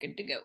good to go.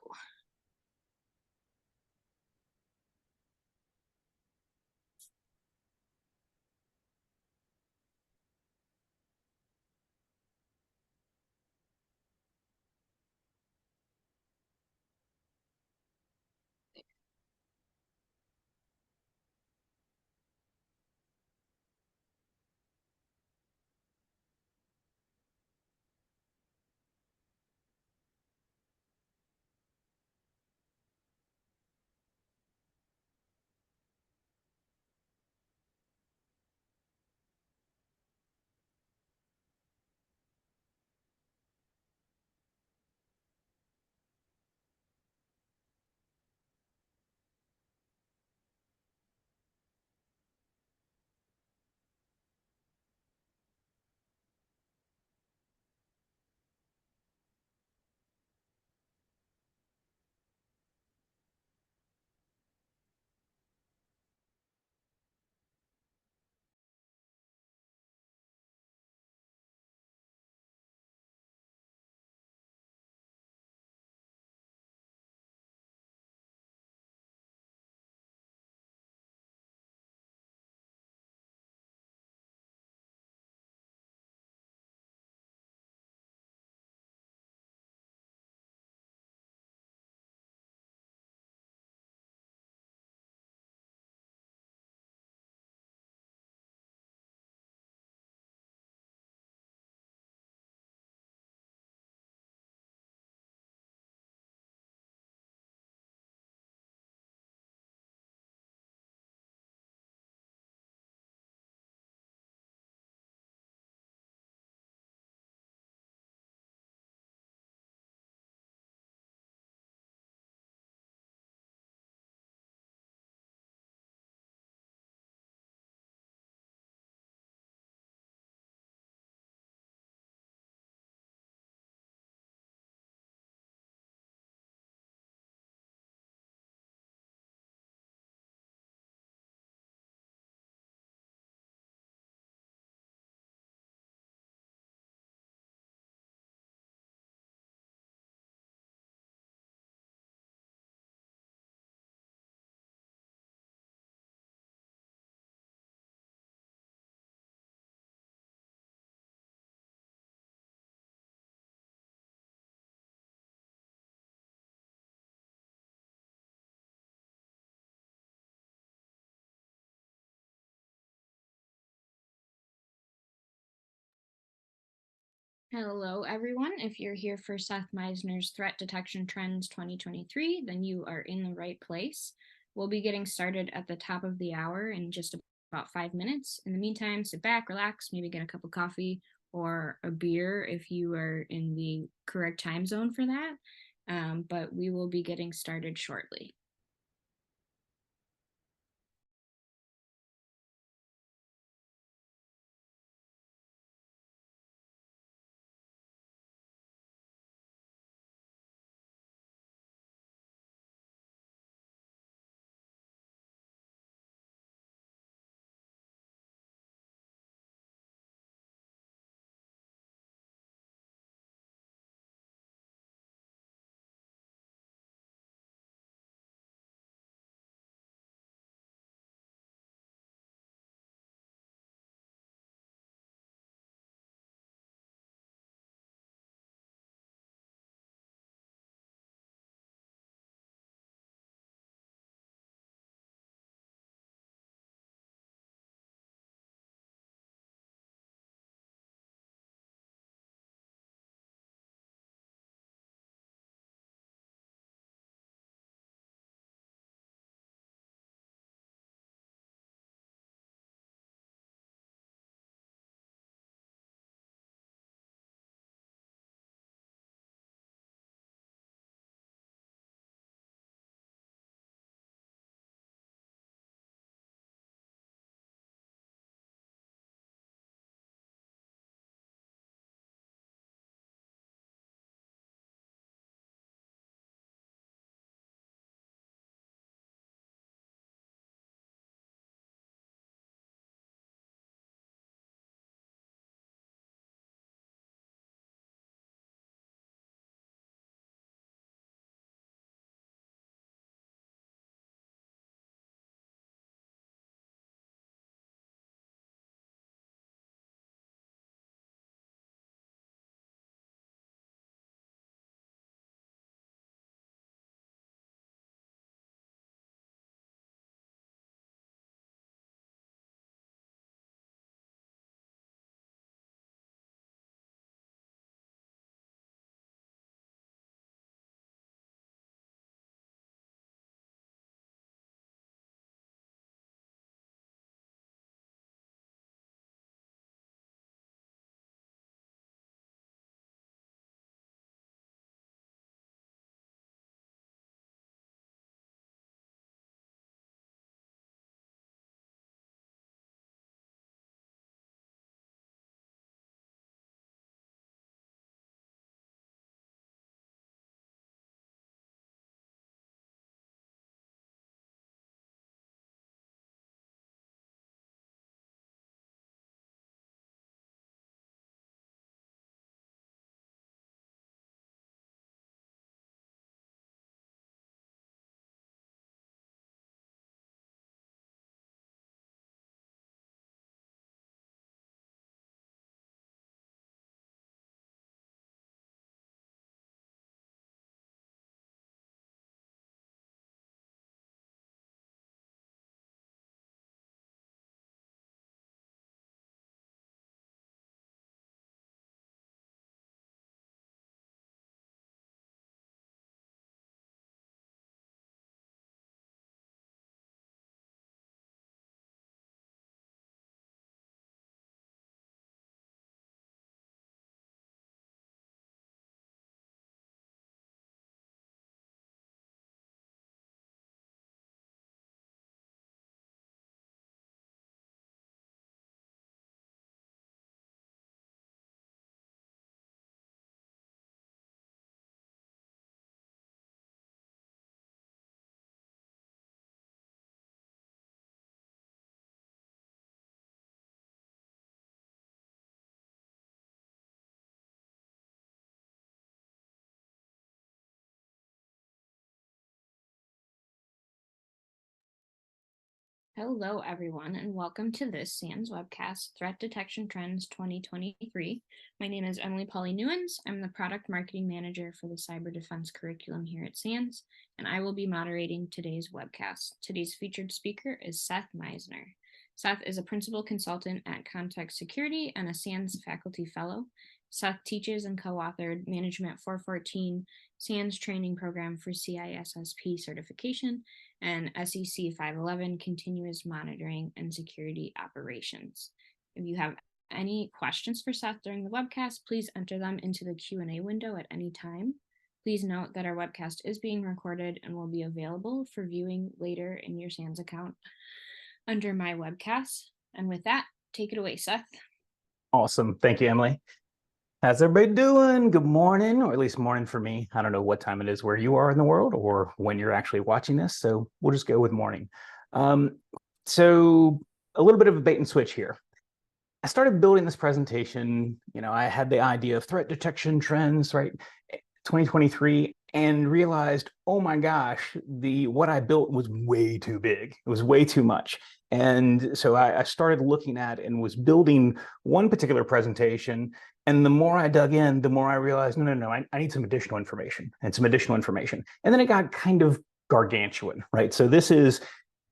Hello, everyone. If you're here for Seth Misenar's Threat Detection Trends 2023, then you are in the right place. We'll be getting started at the top of the hour in just about 5 minutes. In the meantime, sit back, relax, maybe get a cup of coffee or a beer if you are in the correct time zone for that. But we will be getting started shortly. Hello, everyone, and welcome to this SANS webcast, Threat Detection Trends 2023. My name is Emily Polly Newens. I'm the Product Marketing Manager for the Cyber Defense curriculum here at SANS, and I will be moderating today's webcast. Today's featured speaker is Seth Misenar. Seth is a Principal Consultant at Context Security and a SANS Faculty Fellow. Seth teaches and co-authored Management 414 SANS Training Program for CISSP certification and SEC 511 Continuous Monitoring and Security Operations. If you have any questions for Seth during the webcast, please enter them into the Q&A window at any time. Please note that our webcast is being recorded and will be available for viewing later in your SANS account under My Webcast. And with that, take it away, Seth. Awesome. Thank you, Emily. How's everybody doing? Good morning, or at least morning for me. I don't know what time it is where you are in the world or when you're actually watching this, so we'll just go with morning. So a little bit of a bait and switch here. I started building this presentation, I had the idea of threat detection trends, right, 2023, and realized, oh my gosh, what I built was way too big. It was way too much. And so I started looking at and was building one particular presentation. And the more I dug in, the more I realized, no, I need some additional information and some additional information. And then it got kind of gargantuan, right? So this is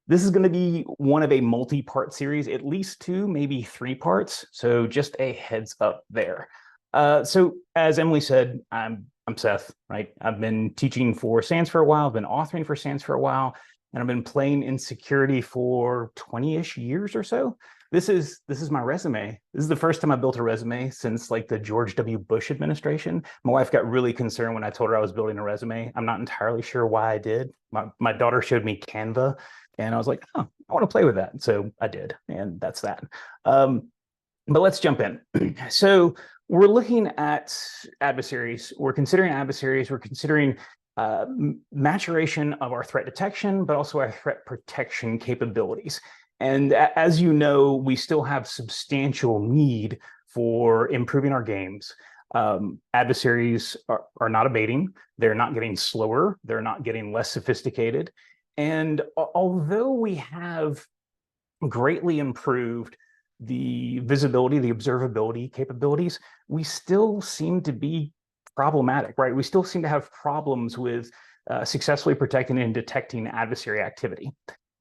going to be one of a multi-part series, at least 2, maybe 3 parts. So just a heads up there. So as Emily said, I'm Seth, right? I've been teaching for SANS for a while, I've been authoring for SANS for a while, and I've been playing in security for 20-ish years or so. This is my resume. This is the first time I built a resume since like the George W. Bush administration. My wife got really concerned when I told her I was building a resume. I'm not entirely sure why I did. My daughter showed me Canva, and I was like, oh, I want to play with that. So I did, and that's that. But let's jump in. So we're looking at adversaries. We're considering adversaries. We're considering maturation of our threat detection, but also our threat protection capabilities. And as you know, we still have substantial need for improving our games. Adversaries are not abating. They're not getting slower. They're not getting less sophisticated. And although we have greatly improved the visibility, the observability capabilities, we still seem to be problematic, right? We still seem to have problems with successfully protecting and detecting adversary activity.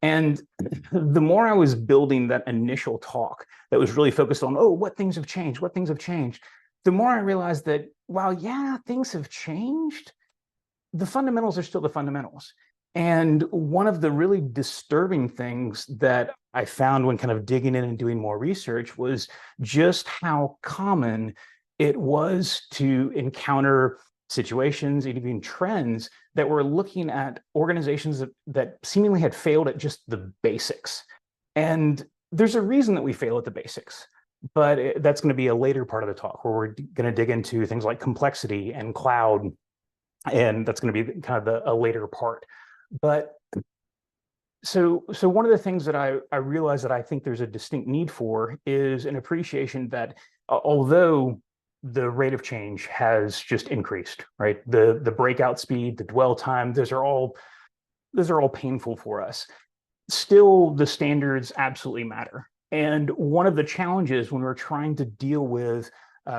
And the more I was building that initial talk that was really focused on, oh, what things have changed, the more I realized that while, yeah, things have changed, the fundamentals are still the fundamentals. And one of the really disturbing things that I found when kind of digging in and doing more research was just how common it was to encounter situations, even trends that were looking at organizations that seemingly had failed at just the basics. And there's a reason that we fail at the basics, but that's going to be a later part of the talk where we're going to dig into things like complexity and cloud, and that's going to be kind of a later part. But so one of the things that I realize that I think there's a distinct need for is an appreciation that although the rate of change has just increased, right? The breakout speed, the dwell time, those are all painful for us. Still, the standards absolutely matter. And one of the challenges when we're trying to deal with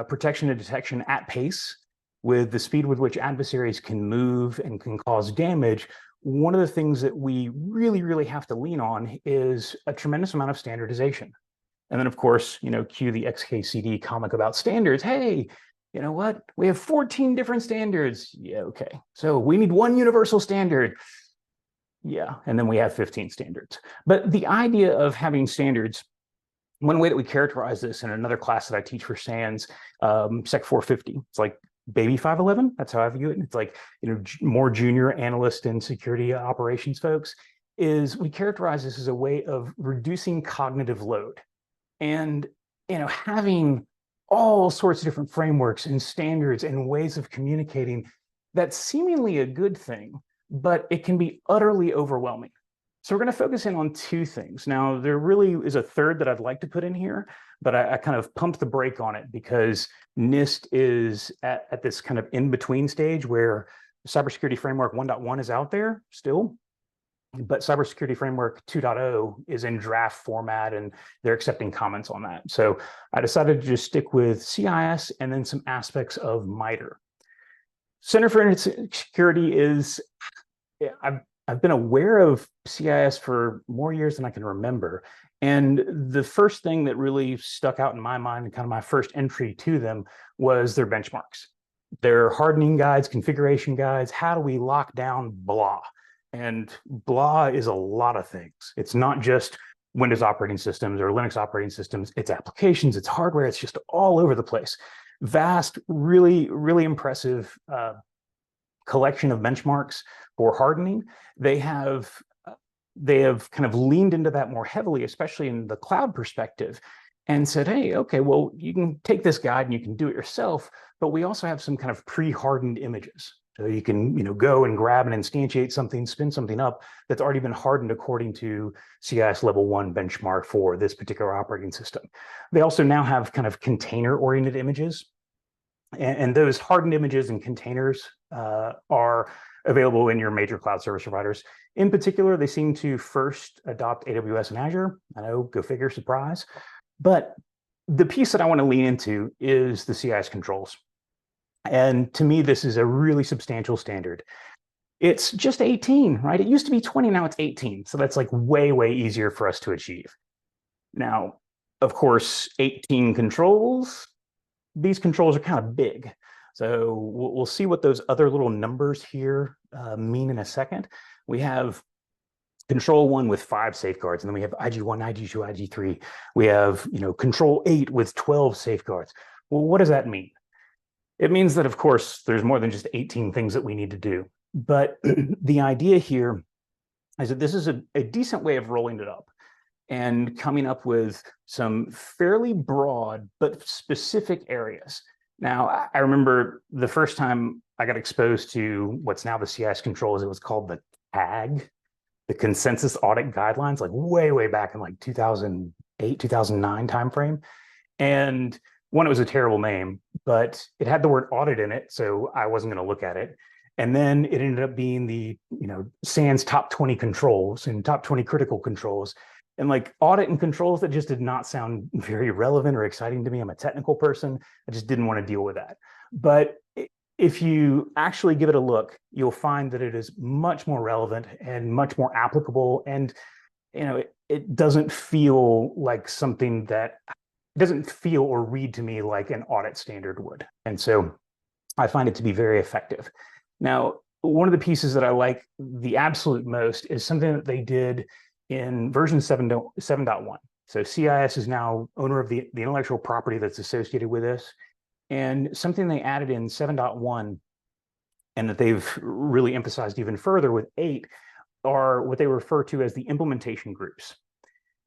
protection and detection at pace, with the speed with which adversaries can move and can cause damage, one of the things that we really, really have to lean on is a tremendous amount of standardization. And then, of course, cue the XKCD comic about standards. Hey, you know what? We have 14 different standards. Yeah, okay. So we need one universal standard. Yeah, and then we have 15 standards. But the idea of having standards, one way that we characterize this in another class that I teach for SANS, Sec 450, it's like baby 511. That's how I view it. It's like, more junior analyst and security operations folks, is we characterize this as a way of reducing cognitive load. And, having all sorts of different frameworks and standards and ways of communicating, that's seemingly a good thing, but it can be utterly overwhelming. So we're going to focus in on 2 things. Now, there really is a third that I'd like to put in here, but I kind of pumped the brake on it because NIST is at this kind of in-between stage where cybersecurity framework 1.1 is out there still. but Cybersecurity Framework 2.0 is in draft format and they're accepting comments on that. So I decided to just stick with CIS and then some aspects of Mitre. Center for Internet Security is, I've been aware of CIS for more years than I can remember. And the first thing that really stuck out in my mind and kind of my first entry to them was their benchmarks. Their hardening guides, configuration guides, how do we lock down blah? And blah is a lot of things. It's not just Windows operating systems or Linux operating systems, it's applications, it's hardware, it's just all over the place. Vast, really, really impressive collection of benchmarks for hardening. They have kind of leaned into that more heavily, especially in the cloud perspective, and said, hey, okay, well, you can take this guide and you can do it yourself, but we also have some kind of pre-hardened images. So you can, go and grab and instantiate something, spin something up that's already been hardened according to CIS level 1 benchmark for this particular operating system. They also now have kind of container-oriented images, and those hardened images and containers are available in your major cloud service providers. In particular, they seem to first adopt AWS and Azure. I know, go figure, surprise. But the piece that I want to lean into is the CIS controls. And to me, this is a really substantial standard. It's just 18, right? It used to be 20, now it's 18. So that's like way, way easier for us to achieve. Now, of course, 18 controls, these controls are kind of big. So we'll see what those other little numbers here mean in a second. We have control 1 with 5 safeguards, and then we have IG1, IG2, IG3. We have, control 8 with 12 safeguards. Well, what does that mean? It means that, of course, there's more than just 18 things that we need to do. But the idea here is that this is a decent way of rolling it up and coming up with some fairly broad but specific areas. Now, I remember the first time I got exposed to what's now the CIS controls, it was called the CAG, the Consensus Audit Guidelines, like way, way back in like 2008, 2009 timeframe. And one, it was a terrible name, but it had the word audit in it, so I wasn't going to look at it. And then it ended up being the, SANS top 20 controls and top 20 critical controls. And like audit and controls, that just did not sound very relevant or exciting to me. I'm a technical person. I just didn't want to deal with that. But if you actually give it a look, you'll find that it is much more relevant and much more applicable. And, it doesn't feel like something that it doesn't feel or read to me like an audit standard would. And so I find it to be very effective. Now, one of the pieces that I like the absolute most is something that they did in version 7.1. So CIS is now owner of the intellectual property that's associated with this. And something they added in 7.1 and that they've really emphasized even further with 8 are what they refer to as the implementation groups.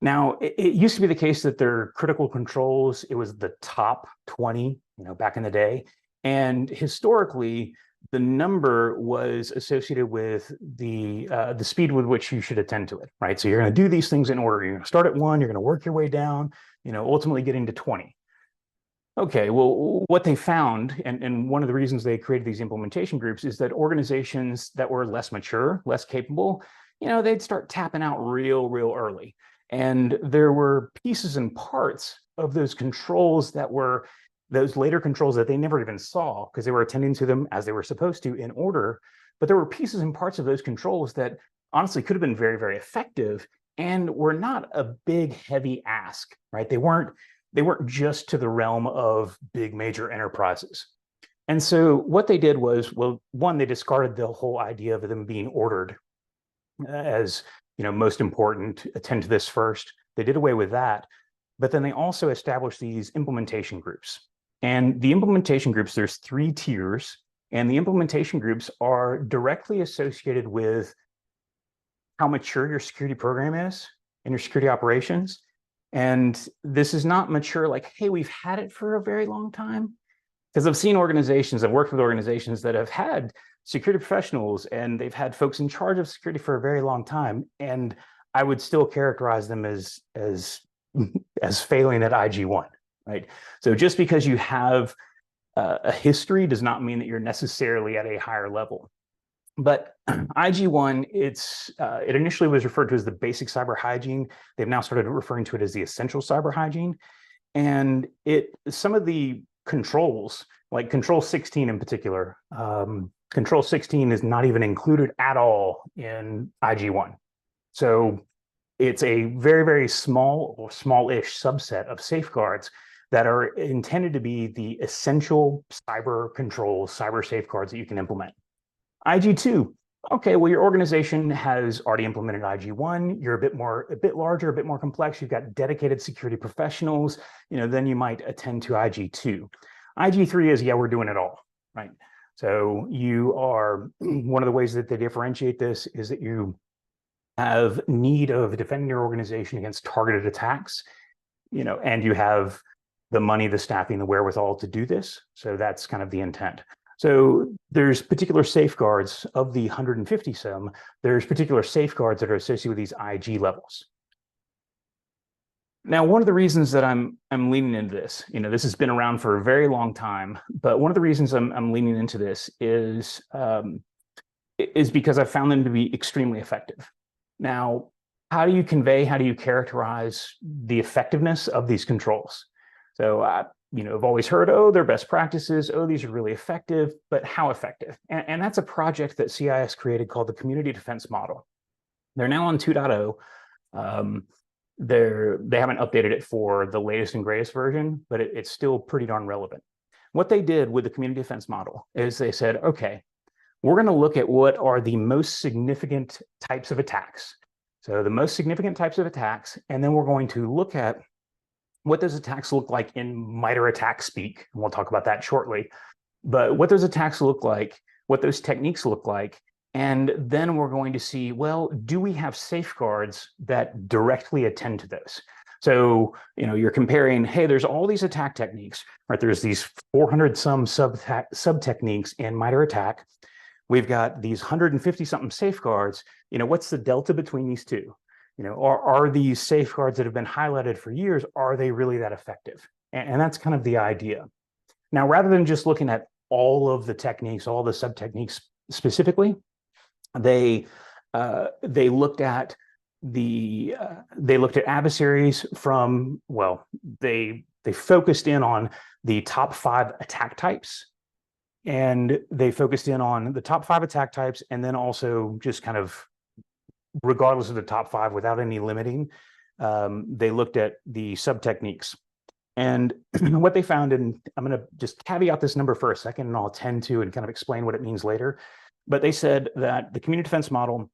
Now, it used to be the case that their critical controls, it was the top 20, back in the day. And historically, the number was associated with the speed with which you should attend to it, right? So you're going to do these things in order. You're going to start at 1, you're going to work your way down, ultimately getting to 20. Okay, well, what they found, and one of the reasons they created these implementation groups is that organizations that were less mature, less capable, they'd start tapping out real, real early. And there were pieces and parts of those controls that were those later controls that they never even saw because they were attending to them as they were supposed to in order. But there were pieces and parts of those controls that honestly could have been very, very effective and were not a big, heavy ask, right? They weren't just to the realm of big major enterprises. And so what they did was, well, one, they discarded the whole idea of them being ordered as, most important, attend to this first. They did away with that. But then they also established these implementation groups. And the implementation groups, there's 3 tiers, and the implementation groups are directly associated with how mature your security program is and your security operations. And this is not mature like, hey, we've had it for a very long time. Because I've seen organizations, I've worked with organizations that have had security professionals and they've had folks in charge of security for a very long time. And I would still characterize them as failing at IG1, right? So just because you have a history does not mean that you're necessarily at a higher level. But IG1, it initially was referred to as the basic cyber hygiene. They've now started referring to it as the essential cyber hygiene. And some of the controls, like Control 16 in particular, Control 16 is not even included at all in IG1. So it's a very, very small or smallish subset of safeguards that are intended to be the essential cyber controls, cyber safeguards that you can implement. IG2, okay, well, your organization has already implemented IG1. You're a bit larger, a bit more complex. You've got dedicated security professionals. Then you might attend to IG2. IG3 is, yeah, we're doing it all, right? So you are, one of the ways that they differentiate this is that you have need of defending your organization against targeted attacks, and you have the money, the staffing, the wherewithal to do this. So that's kind of the intent. So there's particular safeguards of the 150 some, there's particular safeguards that are associated with these IG levels. Now, one of the reasons that I'm leaning into this, this has been around for a very long time, but one of the reasons I'm leaning into this is because I've found them to be extremely effective. Now, how do you characterize the effectiveness of these controls? So, I've always heard, oh, they're best practices. Oh, these are really effective, but how effective? And that's a project that CIS created called the Community Defense Model. They're now on 2.0. They haven't updated it for the latest and greatest version, but it's still pretty darn relevant. What they did with the Community Defense Model is they said, okay, we're going to look at what are the most significant types of attacks. So the most significant types of attacks, and then we're going to look at what those attacks look like in Mitre attack speak, and we'll talk about that shortly. But what those attacks look like, what those techniques look like, and then we're going to see, well, do we have safeguards that directly attend to those? So, you're comparing, hey, there's all these attack techniques, right? There's these 400 some sub techniques in Mitre attack. We've got these 150 something safeguards. What's the delta between these two? Are these safeguards that have been highlighted for years, are they really that effective? And that's kind of the idea. Now, rather than just looking at all of the techniques, all the sub-techniques specifically, they looked at adversaries from, well, they focused in on the top 5 attack types, and they focused in on the top 5 attack types, and then also just kind of regardless of the top 5 without any limiting, they looked at the sub techniques. And what they found, and I'm going to just caveat this number for a second, and I'll attend to and kind of explain what it means later. But they said that the community defense model,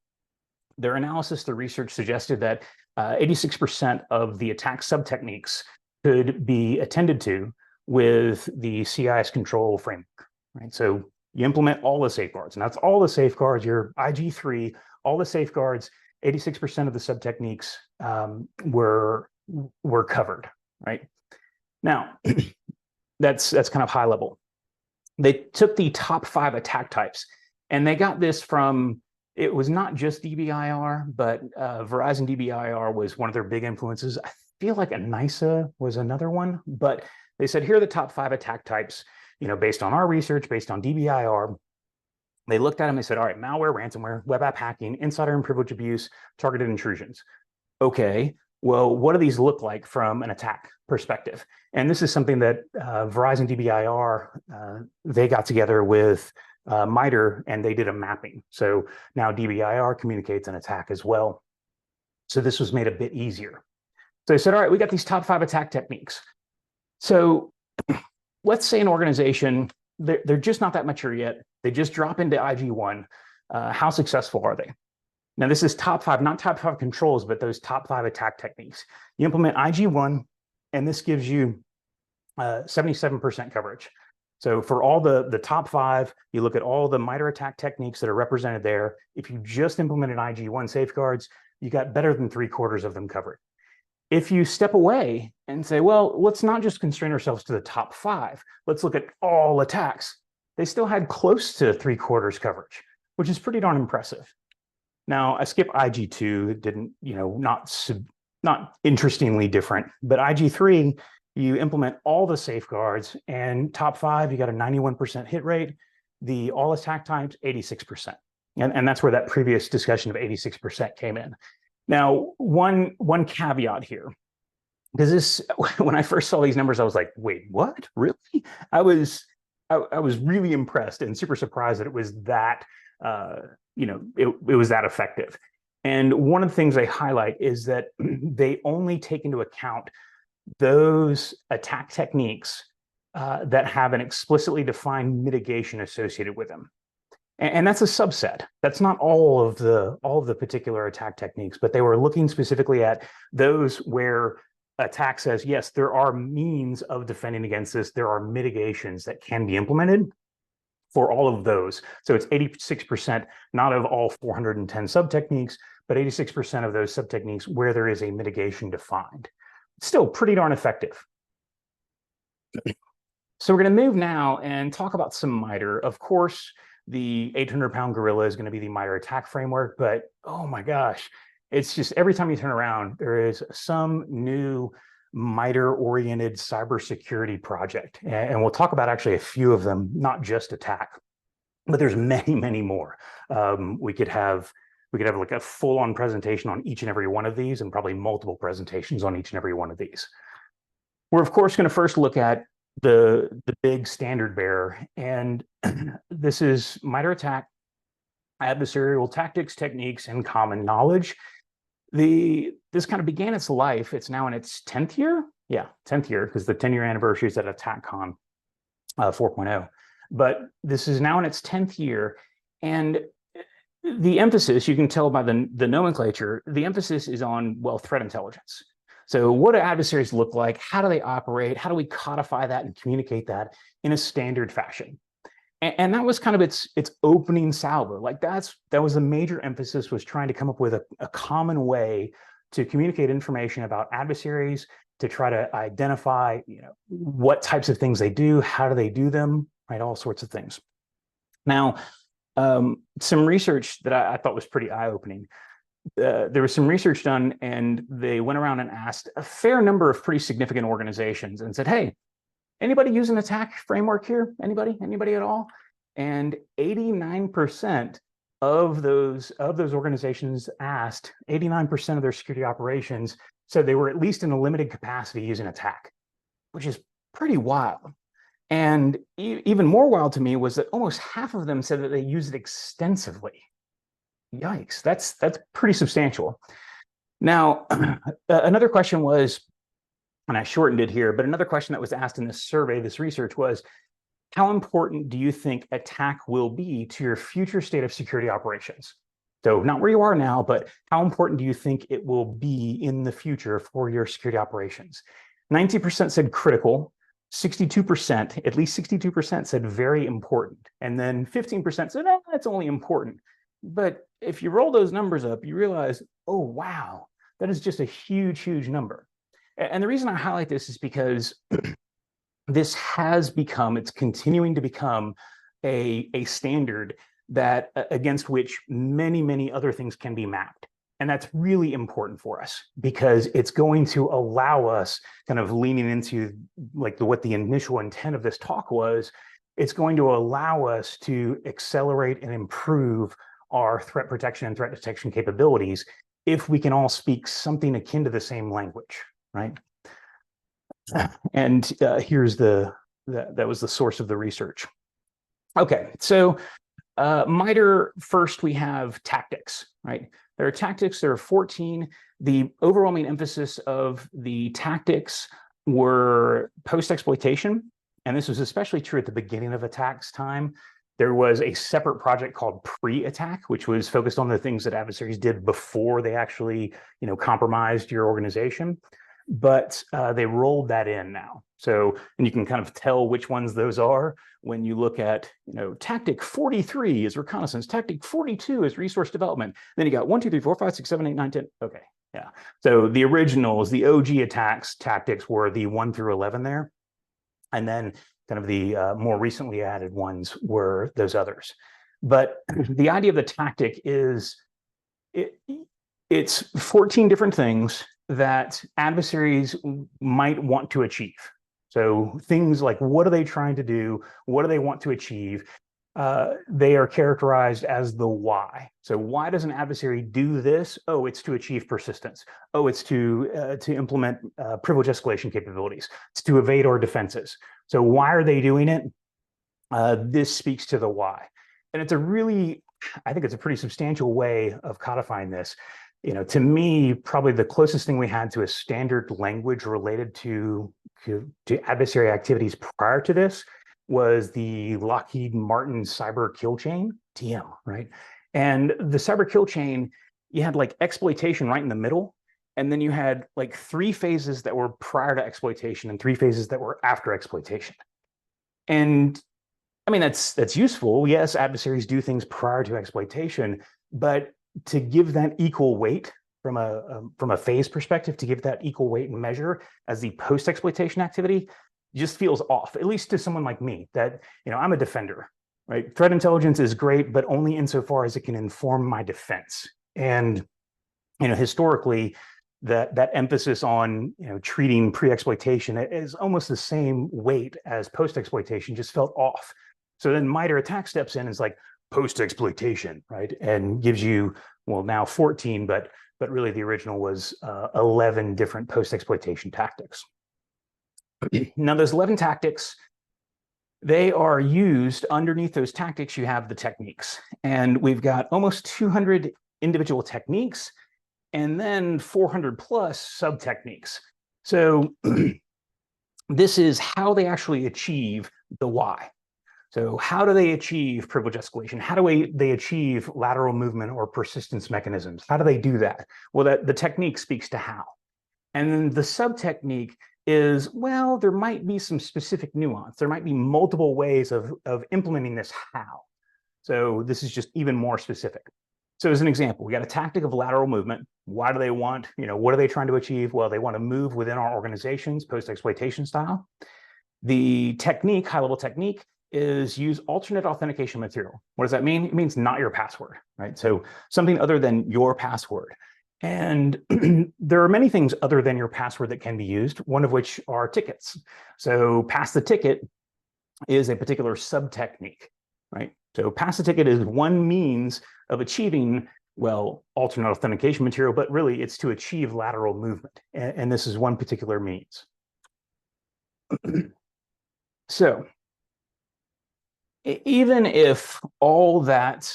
their analysis, the research suggested that 86% of the attack sub techniques could be attended to with the CIS control framework, right? So you implement all the safeguards, and that's all the safeguards, your IG3, all the safeguards, 86% of the sub techniques were covered, right? Now, that's kind of high level. They took the top 5 attack types, and they got this from, it was not just DBIR, but Verizon DBIR was one of their big influences. I feel like ANISA was another one, but they said, here are the top 5 attack types, based on our research, based on DBIR. They looked at them, they said, all right, malware, ransomware, web app hacking, insider and privilege abuse, targeted intrusions. Okay, well, what do these look like from an attack perspective? And this is something that Verizon DBIR, they got together with Mitre, and they did a mapping. So now DBIR communicates an attack as well. So this was made a bit easier. So they said, all right, we got these top 5 attack techniques. So let's say an organization, they're just not that mature yet. They just drop into IG1. How successful are they? Now, this is top 5, not top 5 controls, but those top 5 attack techniques. You implement IG1, and this gives you 77% coverage. So for all the top 5, you look at all the Mitre attack techniques that are represented there. If you just implemented IG1 safeguards, you got better than 3/4 of them covered. If you step away and say, well, let's not just constrain ourselves to the top 5, let's look at all attacks, they still had close to 3/4 coverage, which is pretty darn impressive. Now, I skip IG2, it didn't, not interestingly different, but IG3, you implement all the safeguards, and top 5, you got a 91% hit rate. The all attack types, 86%. And that's where that previous discussion of 86% came in. Now, one caveat here, because this, when I first saw these numbers, I was like, wait, what? Really? I was really impressed and super surprised that it was that, it was that effective. And one of the things they highlight is that they only take into account those attack techniques that have an explicitly defined mitigation associated with them. And that's a subset. That's not all of the particular attack techniques, but they were looking specifically at those where attack says, yes, there are means of defending against this. There are mitigations that can be implemented for all of those. So it's 86%, not of all 410 sub-techniques, but 86% of those sub-techniques where there is a mitigation defined. Still pretty darn effective. So we're going to move now and talk about some Mitre. Of course, the 800-pound gorilla is going to be the Mitre attack framework, but oh my gosh, it's just every time you turn around, there is some new Mitre-oriented cybersecurity project. And we'll talk about actually a few of them, not just attack, but there's many, many more. We could have like a full-on presentation on each and every one of these, and probably multiple presentations on each and every one of these. We're of course going to first look at the big standard bearer, and this is Mitre attack, adversarial tactics, techniques, and common knowledge. This kind of began its life. It's now in its 10th year. Yeah, 10th year, because the 10-year anniversary is at AttackCon 4.0. But this is now in its 10th year, and the emphasis, you can tell by the nomenclature, the emphasis is on, well, threat intelligence. So what do adversaries look like? How do they operate? How do we codify that and communicate that in a standard fashion? And that was kind of its opening salvo. Like that was the major emphasis, was trying to come up with a common way to communicate information about adversaries, to try to identify, what types of things they do, how do they do them, right? All sorts of things. Now, some research that I thought was pretty eye-opening. There was some research done, and they went around and asked a fair number of pretty significant organizations and said, hey, anybody use an attack framework here? Anybody at all? And 89% of those organizations asked, 89% of their security operations said they were at least in a limited capacity using attack, which is pretty wild. And even more wild to me was that almost half of them said that they use it extensively. Yikes, that's pretty substantial. Now, another question was, and I shortened it here, but another question that was asked in this survey, this research, was, how important do you think attack will be to your future state of security operations? So not where you are now, but how important do you think it will be in the future for your security operations? 90% said critical, 62%, at least 62% said very important. And then 15% said, that's only important. But if you roll those numbers up, you realize, oh, wow, that is just a huge, huge number. And the reason I highlight this is because this has become, it's continuing to become a standard that against which many, many other things can be mapped. And that's really important for us, because it's going to allow us, kind of leaning into like what the initial intent of this talk was, it's going to allow us to accelerate and improve our threat protection and threat detection capabilities if we can all speak something akin to the same language, right? And here's that was the source of the research. Okay, so Mitre, first we have tactics, right? There are tactics, there are 14. The overwhelming emphasis of the tactics were post-exploitation, and this was especially true at the beginning of attacks time. There was a separate project called pre-attack, which was focused on the things that adversaries did before they actually, compromised your organization. But they rolled that in now. So, and you can kind of tell which ones those are when you look at, tactic 43 is reconnaissance, tactic 42 is resource development. Then you got 1, 2, 3, 4, 5, 6, 7, 8, 9, 10. Okay, yeah. So the originals, the OG attacks tactics were the 1 through 11 there. And then kind of the more recently added ones were those others. But the idea of the tactic is it's 14 different things that adversaries might want to achieve. So things like, what are they trying to do? What do they want to achieve? they are characterized as the why. So why does an adversary do this? Oh, it's to achieve persistence. Oh, it's to implement privilege escalation capabilities. It's to evade our defenses. So why are they doing it? This speaks to the why. And it's a really, I think it's a pretty substantial way of codifying this. You know, to me, probably the closest thing we had to a standard language related to adversary activities prior to this was the Lockheed Martin cyber kill chain, TM, right? And the cyber kill chain, you had like exploitation right in the middle, and then you had like 3 phases that were prior to exploitation and 3 phases that were after exploitation. And I mean, that's useful. Yes, adversaries do things prior to exploitation, but to give that equal weight from a phase perspective, to give that equal weight and measure as the post-exploitation activity just feels off, at least to someone like me that, you know, I'm a defender, right? Threat intelligence is great, but only insofar as it can inform my defense. And, you know, historically, that emphasis on, you know, treating pre-exploitation is almost the same weight as post-exploitation just felt off. So then Mitre attack steps in and is like post-exploitation, right? And gives you, well, now 14, but really the original was 11 different post-exploitation tactics. Now those 11 tactics, they are used underneath those tactics. You have the techniques, and we've got almost 200 individual techniques and then 400 plus sub techniques. So this is how they actually achieve the why. So how do they achieve privilege escalation? How do they achieve lateral movement or persistence mechanisms? How do they do that? Well, the technique speaks to how. And then the sub-technique is, well, there might be some specific nuance. There might be multiple ways of implementing this how. So this is just even more specific. So as an example, we got a tactic of lateral movement. Why do they want, you know, what are they trying to achieve? Well, they want to move within our organizations, post-exploitation style. The technique, high-level technique, is use alternate authentication material. What does that mean? It means not your password, right? So something other than your password. And there are many things other than your password that can be used, one of which are tickets. So pass the ticket is a particular sub-technique, right? So pass the ticket is one means of achieving, well, alternate authentication material, but really it's to achieve lateral movement. And this is one particular means. So even if all that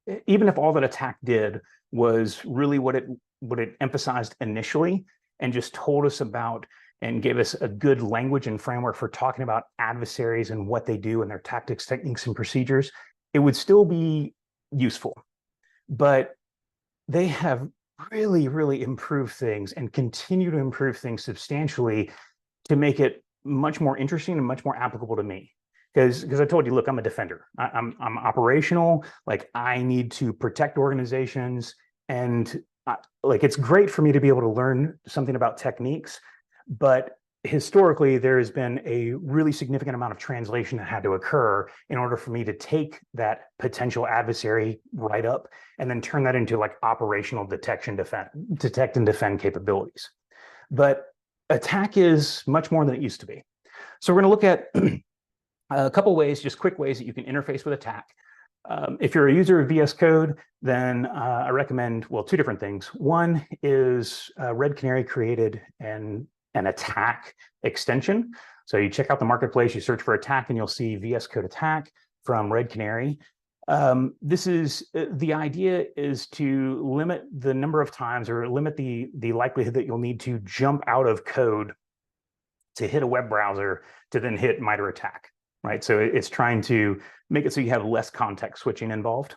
attack did was really what it emphasized initially and just told us about and gave us a good language and framework for talking about adversaries and what they do and their tactics, techniques, and procedures, it would still be useful. But they have really, really improved things and continue to improve things substantially to make it much more interesting and much more applicable to me. Because I told you, look, I'm a defender. I'm operational. Like, I need to protect organizations, and like, it's great for me to be able to learn something about techniques, but historically there has been a really significant amount of translation that had to occur in order for me to take that potential adversary write up and then turn that into like operational detect and defend capabilities. But attack is much more than it used to be. So we're going to look at a couple ways, just quick ways that you can interface with attack. If you're a user of VS Code, then I recommend, well, 2 different things. One is Red Canary created an attack extension. So you check out the marketplace, you search for attack, and you'll see VS Code attack from Red Canary. This is the idea is to limit the number of times or limit the likelihood that you'll need to jump out of code to hit a web browser to then hit Mitre attack. Right, so it's trying to make it so you have less context switching involved.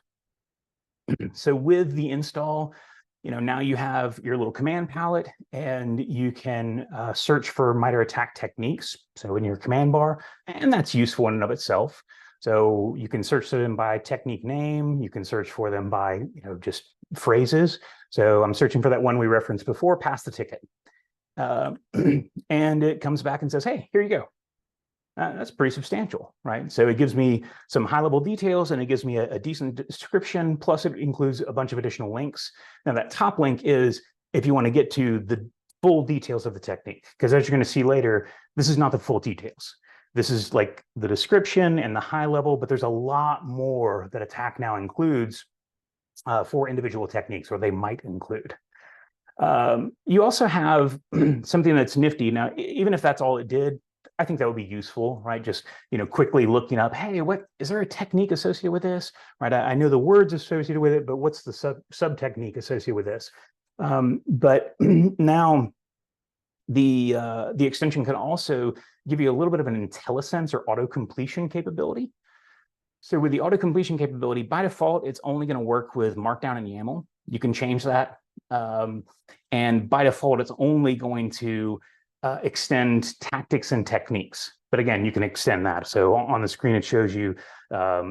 So with the install, you know, now you have your little command palette, and you can search for Mitre attack techniques. So in your command bar, and that's useful in and of itself. So you can search them by technique name. You can search for them by, you know, just phrases. So I'm searching for that one we referenced before, pass the ticket, and it comes back and says, hey, here you go. That's pretty substantial, right? So it gives me some high-level details, and it gives me a decent description, plus it includes a bunch of additional links. Now, that top link is if you want to get to the full details of the technique, because as you're going to see later, this is not the full details. this is like the description and the high level, but there's a lot more that attack now includes for individual techniques, or they might include. You also have something that's nifty. Now, even if that's all it did, I think that would be useful, right? Just, quickly looking up, hey, what is there a technique associated with this, right? I know the words associated with it, but what's the sub technique associated with this? But now the extension can also give you a little bit of an IntelliSense or auto completion capability. So with the auto completion capability, by default, it's only going to work with Markdown and YAML. You can change that. And by default, it's only going to extend tactics and techniques. But again, you can extend that. So on the screen, it shows you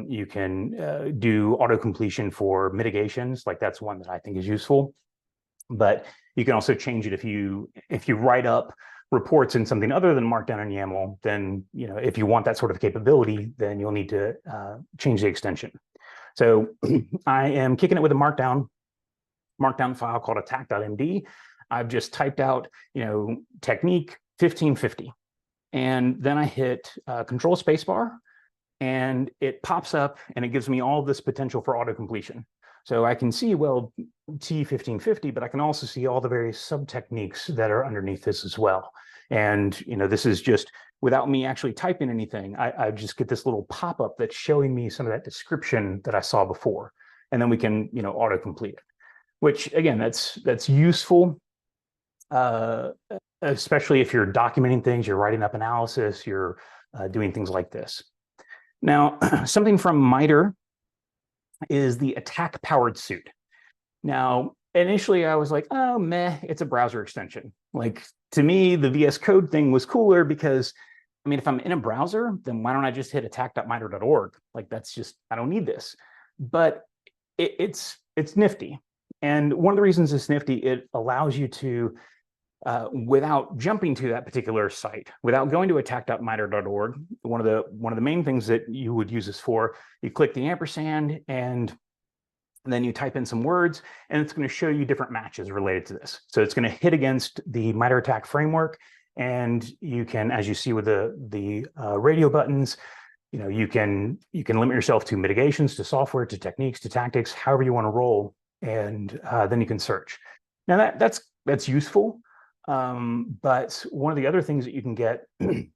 you can do auto completion for mitigations. Like that's one that I think is useful. But you can also change it if you write up reports in something other than Markdown and YAML, then if you want that sort of capability, then you'll need to change the extension. So I am kicking it with a Markdown file called attack.md. I've just typed out technique 1550, and then I hit Control Spacebar, and it pops up and it gives me all of this potential for auto completion. So I can see, well, T1550, but I can also see all the various sub-techniques that are underneath this as well. And, this is just without me actually typing anything. I just get this little pop-up that's showing me some of that description that I saw before. And then we can, auto-complete it, which again, that's useful, especially if you're documenting things, you're writing up analysis, you're doing things like this. Now, something from Mitre is the attack-powered suit. Now, initially I was like, oh, meh, it's a browser extension. Like, to me, the VS Code thing was cooler because, I mean, if I'm in a browser, then why don't I just hit attack.mitre.org? Like, that's just, I don't need this. But it's nifty. And one of the reasons it's nifty, it allows you to, without jumping to that particular site, without going to attack.mitre.org, one of the main things that you would use this for, you click the ampersand and then you type in some words, and it's going to show you different matches related to this. So it's going to hit against the MITRE attack framework, and you can, as you see with the radio buttons, you can limit yourself to mitigations, to software, to techniques, to tactics, however you want to roll, and then you can search. Now that's useful. But one of the other things that you can get in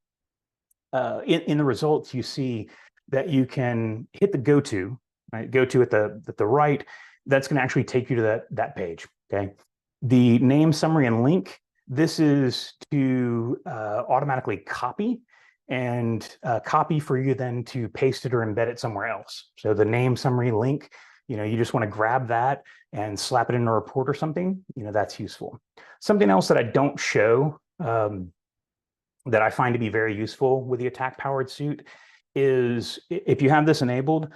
the results, you see that you can hit the go-to, right? Go-to at the right. That's going to actually take you to that page. Okay. The name, summary, and link. This is to automatically copy and copy for you then to paste it or embed it somewhere else. So the name, summary, link. You just want to grab that and slap it in a report or something. That's useful. Something else that I don't show that I find to be very useful with the attack-powered suit is if you have this enabled,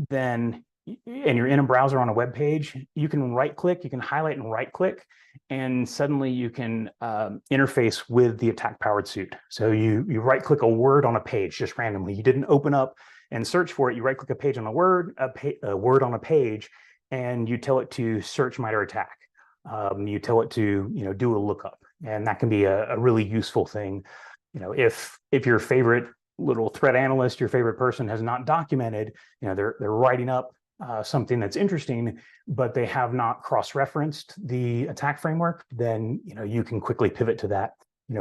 then and you're in a browser on a web page, you can right-click, you can highlight and right-click, and suddenly you can interface with the attack-powered suit. So you right-click a word on a page just randomly. You didn't open up and search for it. You right-click a page on a word on a page, and you tell it to search MITRE attack. You tell it to do a lookup, and that can be a really useful thing. If your favorite little threat analyst, your favorite person has not documented, they're writing up something that's interesting, but they have not cross-referenced the attack framework, then you can quickly pivot to that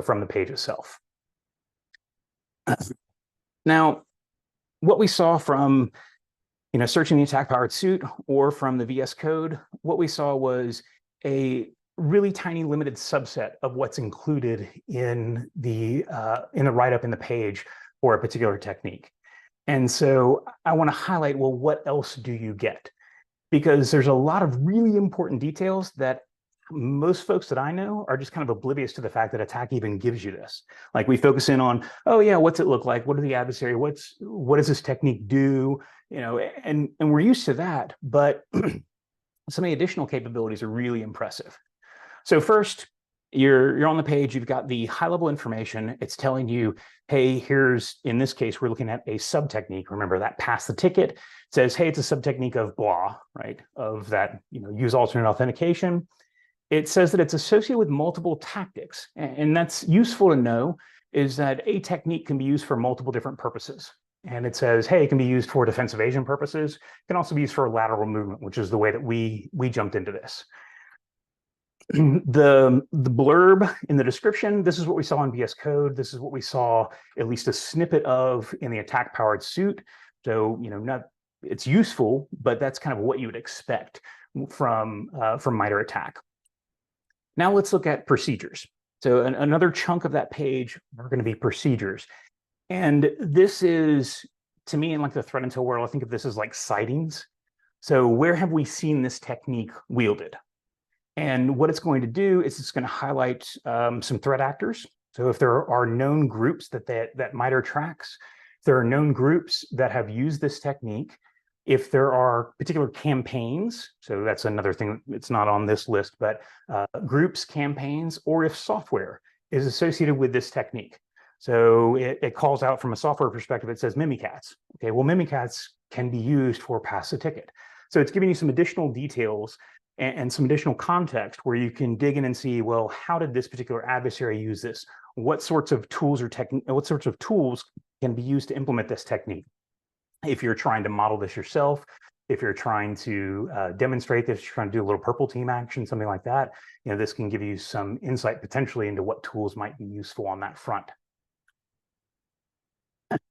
from the page itself. Now, what we saw from searching the attack-powered suit or from the VS Code, what we saw was a really tiny limited subset of what's included in the write-up in the page for a particular technique. And so I want to highlight, well, what else do you get? Because there's a lot of really important details that most folks that I know are just kind of oblivious to the fact that attack even gives you this. Like, we focus in on, oh yeah, what's it look like? What are the adversary? What does this technique do? And we're used to that, but some of the additional capabilities are really impressive. So first, you're on the page, you've got the high-level information. It's telling you, hey, in this case, we're looking at a sub-technique. Remember that pass the ticket. It says, hey, it's a sub-technique of blah, right? Of that, use alternate authentication. It says that it's associated with multiple tactics, and that's useful to know, is that a technique can be used for multiple different purposes. And it says, hey, it can be used for defensive evasion purposes. It can also be used for lateral movement, which is the way that we jumped into this. The blurb in the description, this is what we saw in VS Code. This is what we saw at least a snippet of in the attack-powered suit. So, it's useful, but that's kind of what you would expect from Mitre attack. Now let's look at procedures. So another chunk of that page are going to be procedures. And this is, to me, in like the threat intel world, I think of this as like sightings. So where have we seen this technique wielded? And what it's going to do is it's going to highlight some threat actors. So if there are known groups that Mitre tracks, if there are known groups that have used this technique, if there are particular campaigns, so that's another thing, it's not on this list, but groups, campaigns, or if software is associated with this technique. So it calls out from a software perspective, it says Mimikatz. Okay, well, Mimikatz can be used for pass a ticket. So it's giving you some additional details and some additional context where you can dig in and see, well, how did this particular adversary use this? What sorts of tools can be used to implement this technique? If you're trying to model this yourself, if you're trying to demonstrate this, you're trying to do a little purple team action, something like that, this can give you some insight potentially into what tools might be useful on that front.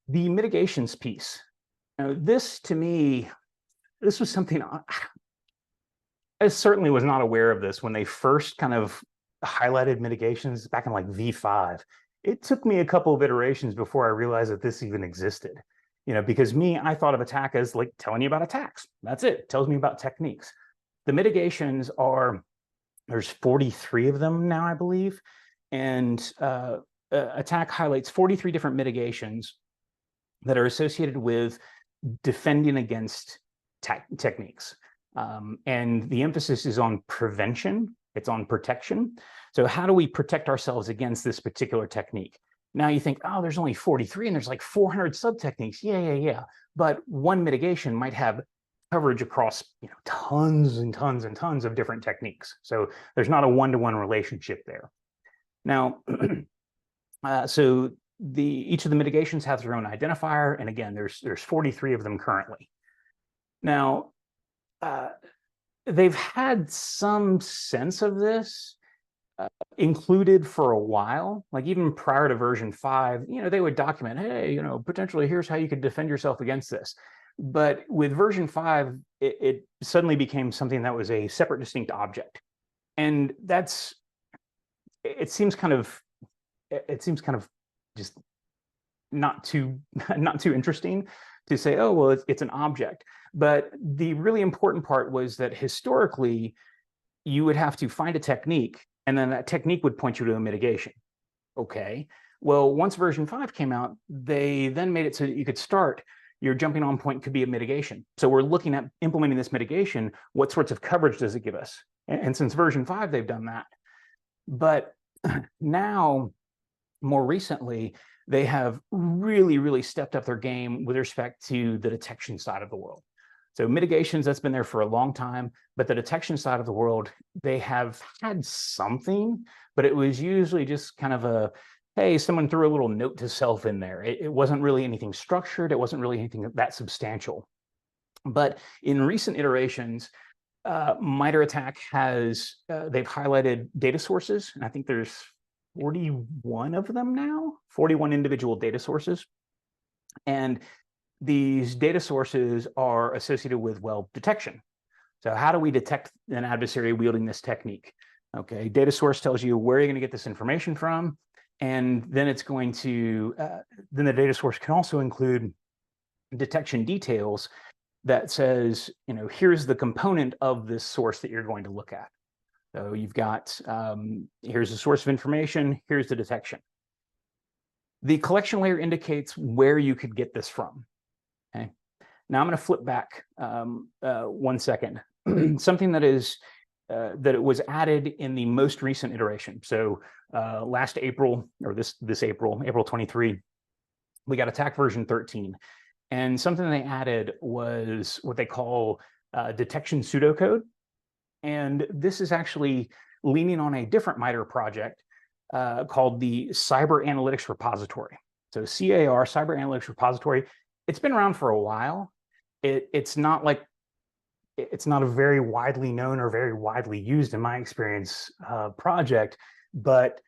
The mitigations piece. Now, this to me, this was something I certainly was not aware of this when they first kind of highlighted mitigations back in like V5. It took me a couple of iterations before I realized that this even existed. Because I thought of attack as like telling you about attacks. That's it. It tells me about techniques. The mitigations there's 43 of them now, I believe. And attack highlights 43 different mitigations that are associated with defending against techniques. And the emphasis is on prevention. It's on protection. So how do we protect ourselves against this particular technique? Now you think, oh, there's only 43 and there's like 400 sub-techniques. Yeah. But one mitigation might have coverage across tons and tons and tons of different techniques. So there's not a one-to-one relationship there. Now, so each of the mitigations has their own identifier. And again, there's 43 of them currently. Now, they've had some sense of this included for a while, like even prior to version 5, they would document, hey, potentially here's how you could defend yourself against this. But with version 5, it suddenly became something that was a separate, distinct object. And it seems kind of just not too interesting to say, oh, well, it's an object. But the really important part was that historically, you would have to find a technique, and then that technique would point you to a mitigation. Okay. Well, once version 5 came out, they then made it so that you could start, your jumping on point could be a mitigation. So we're looking at implementing this mitigation. What sorts of coverage does it give us? And since version 5, they've done that. But now, more recently, they have really, really stepped up their game with respect to the detection side of the world. So mitigations, that's been there for a long time, but the detection side of the world, they have had something, but it was usually just kind of hey, someone threw a little note to self in there. It wasn't really anything structured. It wasn't really anything that substantial. But in recent iterations, Mitre attack has, they've highlighted data sources, and I think there's 41 of them now, 41 individual data sources. And these data sources are associated with, well, detection. So how do we detect an adversary wielding this technique? Okay, data source tells you where you're going to get this information from. And then it's going to, then the data source can also include detection details that says, here's the component of this source that you're going to look at. So you've got, here's the source of information, here's the detection. The collection layer indicates where you could get this from. Okay. Now I'm going to flip back 1 second. Something that it was added in the most recent iteration. So last April, or this April 23, we got attack version 13. And something they added was what they call detection pseudocode. And this is actually leaning on a different Mitre project called the Cyber Analytics Repository. So CAR, Cyber Analytics Repository, it's been around for a while. It's not a very widely known or very widely used, in my experience, project, but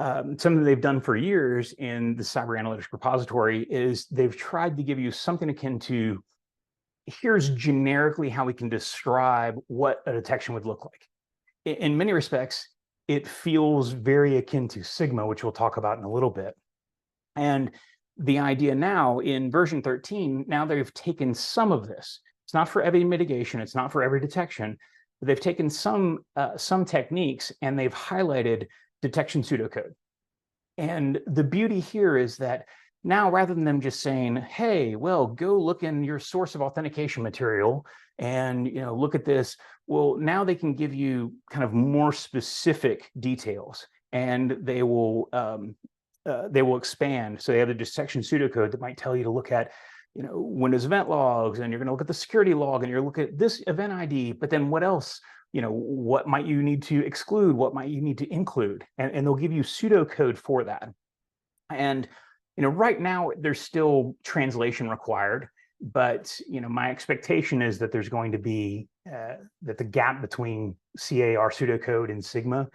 something they've done for years in the Cyber Analytics Repository is they've tried to give you something akin to, here's generically how we can describe what a detection would look like. In many respects, it feels very akin to Sigma, which we'll talk about in a little bit. And the idea now in version 13, now they've taken some of this. It's not for every mitigation, it's not for every detection, but they've taken some techniques and they've highlighted detection pseudocode. And the beauty here is that now, rather than them just saying, hey, well, go look in your source of authentication material and look at this, well, now they can give you kind of more specific details, and they will expand. So they have a detection pseudocode that might tell you to look at Windows event logs, and you're going to look at the security log, and you're looking at this event ID, but then what else? What might you need to exclude? What might you need to include? And they'll give you pseudocode for that. And right now there's still translation required, but my expectation is that there's going to be that the gap between CAR pseudocode and Sigma,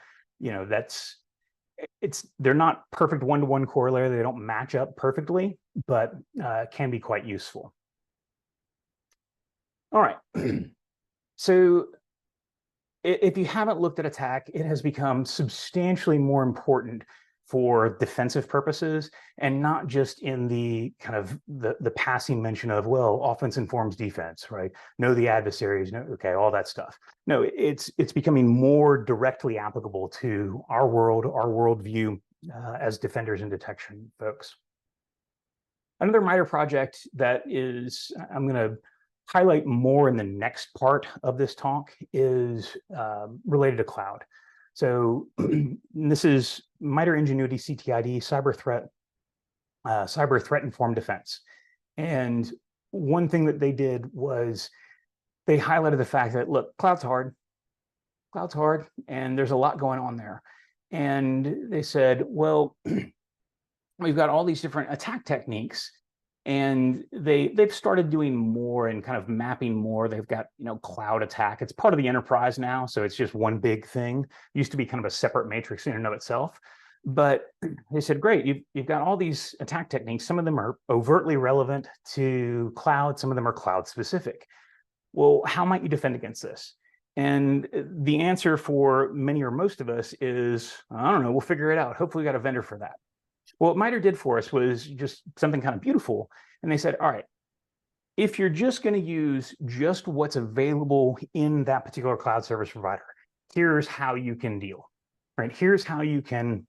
they're not perfect one-to-one corollary. They don't match up perfectly, but can be quite useful. All right. So if you haven't looked at attack, it has become substantially more important for defensive purposes, and not just in the kind of the passing mention of, well, offense informs defense, right? Know the adversaries, okay, all that stuff. No, it's becoming more directly applicable to our world, our worldview as defenders and detection folks. Another Mitre project that is, I'm going to highlight more in the next part of this talk, is related to cloud. So this is Mitre Ingenuity CTID, cyber threat informed defense. And one thing that they did was they highlighted the fact that, look, cloud's hard, and there's a lot going on there. And they said, well, we've got all these different attack techniques, and they've started doing more and kind of mapping more. They've got cloud attack. It's part of the enterprise now, so it's just one big thing. It used to be kind of a separate matrix in and of itself. But they said, great, you've got all these attack techniques. Some of them are overtly relevant to cloud. Some of them are cloud specific. Well, how might you defend against this? And the answer for many or most of us is, I don't know, we'll figure it out. Hopefully we got a vendor for that. Well, what Mitre did for us was just something kind of beautiful. And they said, all right, if you're just going to use just what's available in that particular cloud service provider, here's how you can deal, right? Here's how you can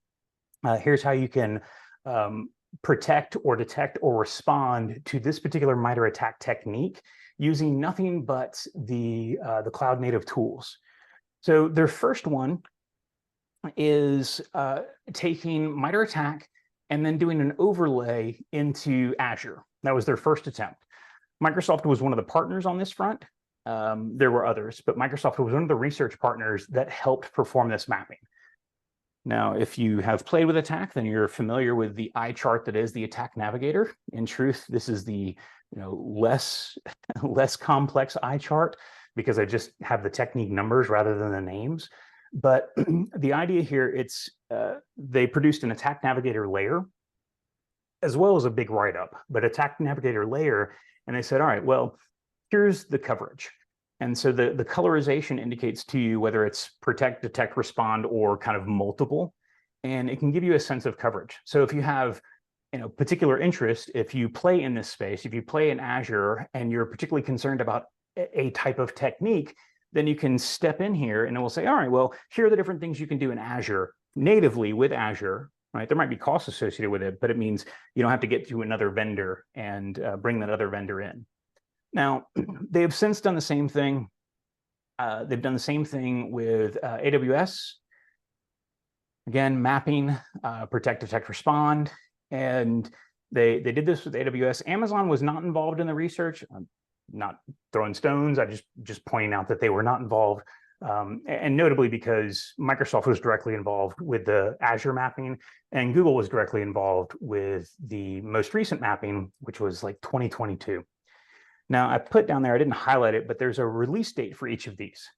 protect or detect or respond to this particular Mitre attack technique using nothing but the cloud native tools. So their first one is taking Mitre attack and then doing an overlay into Azure. That was their first attempt. Microsoft was one of the partners on this front. There were others, but Microsoft was one of the research partners that helped perform this mapping. Now, if you have played with attack, then you're familiar with the eye chart that is the attack navigator. In truth, this is the less complex eye chart, because I just have the technique numbers rather than the names. But the idea here, they produced an attack navigator layer as well as a big write-up, but attack navigator layer, and they said, all right, well, here's the coverage. And so the colorization indicates to you whether it's protect, detect, respond, or kind of multiple, and it can give you a sense of coverage. So if you have particular interest, if you play in this space, if you play in Azure and you're particularly concerned about a type of technique, then you can step in here and it will say, all right, well, here are the different things you can do in Azure natively with Azure, right? There might be costs associated with it, but it means you don't have to get to another vendor and bring that other vendor in. Now, they have since done the same thing. They've done the same thing with AWS. Again, mapping, protect, detect, respond. And they did this with AWS. Amazon was not involved in the research. I'm not throwing stones. I just pointing out that they were not involved. And notably because Microsoft was directly involved with the Azure mapping, and Google was directly involved with the most recent mapping, which was like 2022. Now, I put down there, I didn't highlight it, but there's a release date for each of these.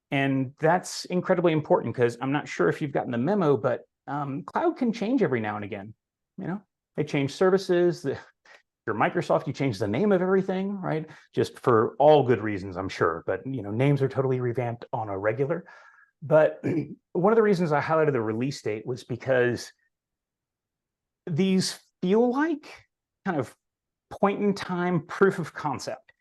And that's incredibly important because I'm not sure if you've gotten the memo, but cloud can change every now and again. They change services. You're Microsoft, you change the name of everything, right? Just for all good reasons, I'm sure. But names are totally revamped on a regular. But one of the reasons I highlighted the release date was because these feel like kind of point in time proof of concept,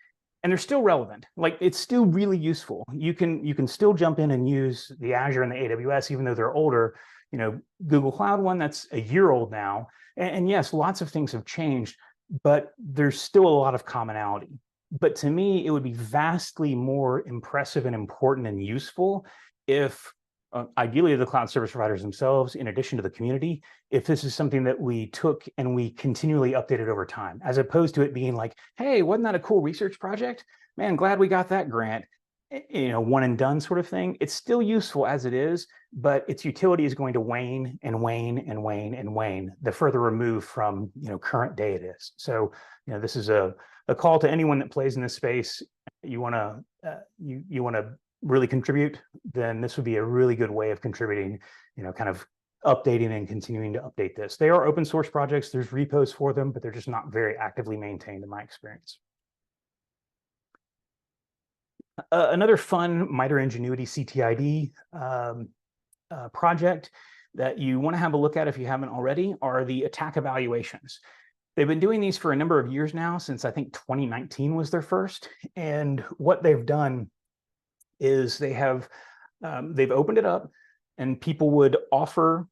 and they're still relevant. Like, it's still really useful. You can still jump in and use the Azure and the AWS, even though they're older. Google Cloud one, that's a year old now. And yes, lots of things have changed, but there's still a lot of commonality. But to me, it would be vastly more impressive and important and useful if ideally the cloud service providers themselves, in addition to the community, if this is something that we took and we continually updated over time, as opposed to it being like, hey, wasn't that a cool research project? Man, glad we got that grant. One and done sort of thing. It's still useful as it is, but its utility is going to wane and wane and wane and wane the further removed from current day it is. So this is a call to anyone that plays in this space. You want to really contribute, then this would be a really good way of contributing, kind of updating and continuing to update this. They are open source projects. There's repos for them, but they're just not very actively maintained in my experience. Another fun Mitre Ingenuity CTID project that you want to have a look at if you haven't already are the attack evaluations. They've been doing these for a number of years now, since I think 2019 was their first. And what they've done is they've opened it up, and people would offer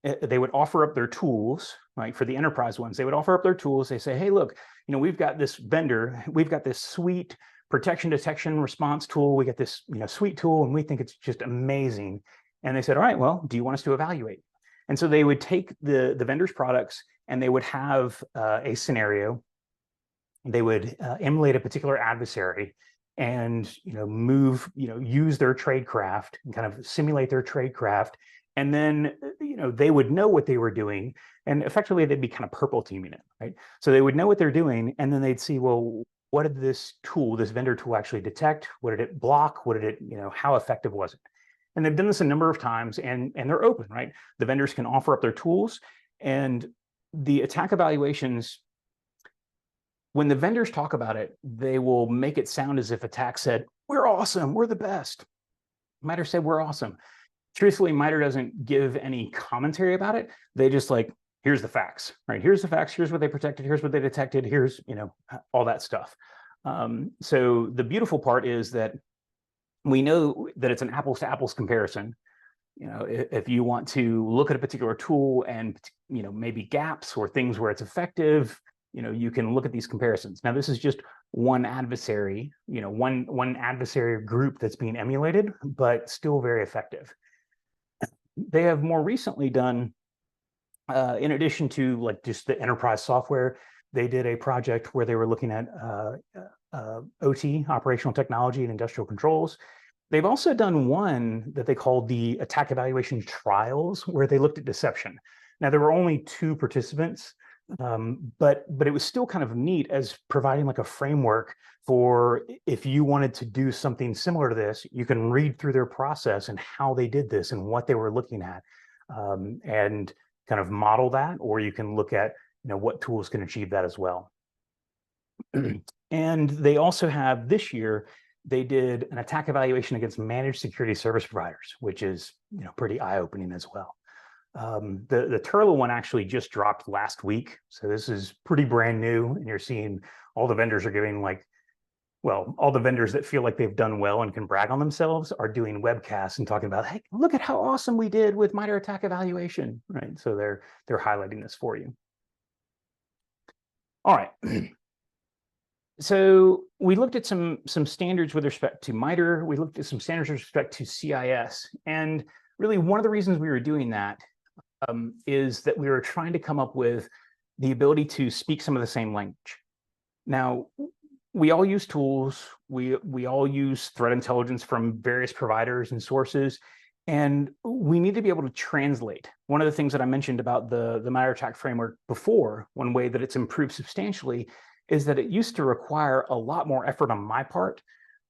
they would offer up their tools, right? For the enterprise ones, they would offer up their tools. They say, hey, look, we've got this vendor, we've got this sweet protection detection response tool. We got this sweet tool, and we think it's just amazing. And they said, all right, well, do you want us to evaluate? And so they would take the vendor's products, and they would have a scenario. They would emulate a particular adversary and use their tradecraft and kind of simulate their tradecraft. And then they would know what they were doing, and effectively they'd be kind of purple teaming it, right? So they would know what they're doing, and then they'd see, well, what did this vendor tool actually detect? What did it block? What did it, how effective was it? And they've done this a number of times, and they're open, right? The vendors can offer up their tools, and the attack evaluations, when the vendors talk about it, they will make it sound as if attack said, we're awesome, we're the best. Mitre said, we're awesome. Truthfully, Mitre doesn't give any commentary about it. They just here's the facts, right? Here's the facts, here's what they protected, here's what they detected, here's, all that stuff. So the beautiful part is that we know that it's an apples to apples comparison. If you want to look at a particular tool and, maybe gaps or things where it's effective, you can look at these comparisons. Now, this is just one adversary, one adversary group that's being emulated, but still very effective. They have more recently done, in addition to just the enterprise software, they did a project where they were looking at OT, operational technology and industrial controls. They've also done one that they called the attack evaluation trials, where they looked at deception. Now, there were only 2 participants, but it was still kind of neat as providing a framework for if you wanted to do something similar to this, you can read through their process and how they did this and what they were looking at, and kind of model that, or you can look at what tools can achieve that as well. And they also have, this year, they did an attack evaluation against managed security service providers, which is pretty eye-opening as well. The Turla one actually just dropped last week, so this is pretty brand new, and you're seeing all the vendors are giving all the vendors that feel like they've done well and can brag on themselves are doing webcasts and talking about, hey, look at how awesome we did with Mitre attack evaluation, right? So they're highlighting this for you. All right. So we looked at some standards with respect to Mitre. We looked at some standards with respect to CIS. And really one of the reasons we were doing that is that we were trying to come up with the ability to speak some of the same language. Now, we all use tools. We all use threat intelligence from various providers and sources, and we need to be able to translate. One of the things that I mentioned about the Mitre attack framework before, one way that it's improved substantially, is that it used to require a lot more effort on my part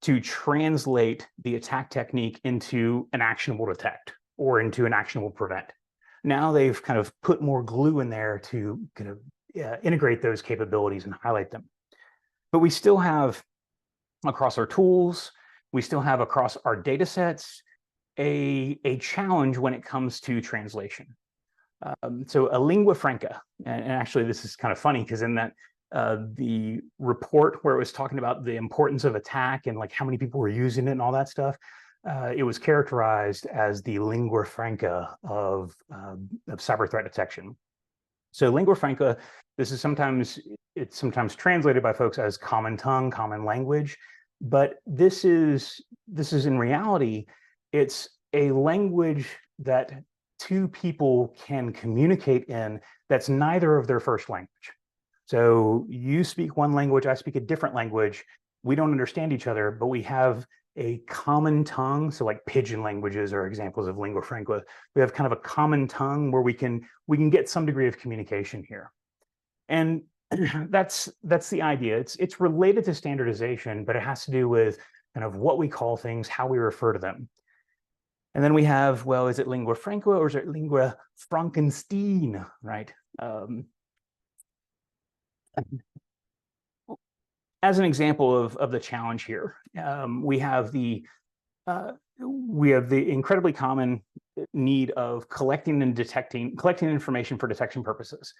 to translate the attack technique into an actionable detect or into an actionable prevent. Now they've kind of put more glue in there to kind of integrate those capabilities and highlight them. But we still have across our tools, we still have across our data sets, a challenge when it comes to translation. So a lingua franca, and actually this is kind of funny because in that the report where it was talking about the importance of attack and like how many people were using it and all that stuff, it was characterized as the lingua franca of cyber threat detection. So lingua franca, this is it's sometimes translated by folks as common tongue, common language, but this is in reality, it's a language that two people can communicate in that's neither of their first language. So you speak one language, I speak a different language. We don't understand each other, but we have a common tongue. So like pidgin languages are examples of lingua franca. We have kind of a common tongue where we can get some degree of communication here. And that's the idea. It's related to standardization, but it has to do with kind of what we call things, how we refer to them. And then we have, well, is it lingua franca or is it lingua Frankenstein, right? As an example of the challenge here, we have the incredibly common need of collecting information for detection purposes.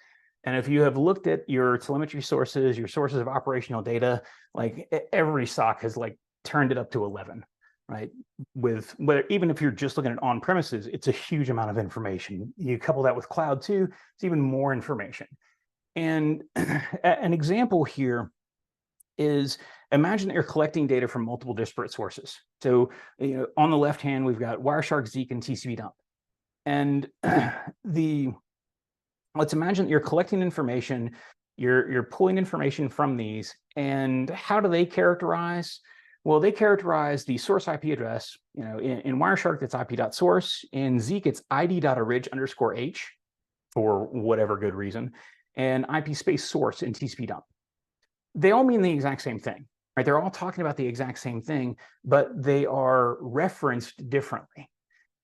And if you have looked at your telemetry sources, your sources of operational data, like every SOC has like turned it up to 11, right? Even if you're just looking at on premises, it's a huge amount of information. You couple that with cloud too, it's even more information. And an example here is imagine that you're collecting data from multiple disparate sources. So on the left hand, we've got Wireshark, Zeek, and TCP dump. And let's imagine that you're collecting information, you're pulling information from these, and how do they characterize? Well, they characterize the source IP address. In Wireshark, it's IP.source. In Zeek, it's id.orig_h for whatever good reason, and IP space source in TCP dump. They all mean the exact same thing, right? They're all talking about the exact same thing, but they are referenced differently.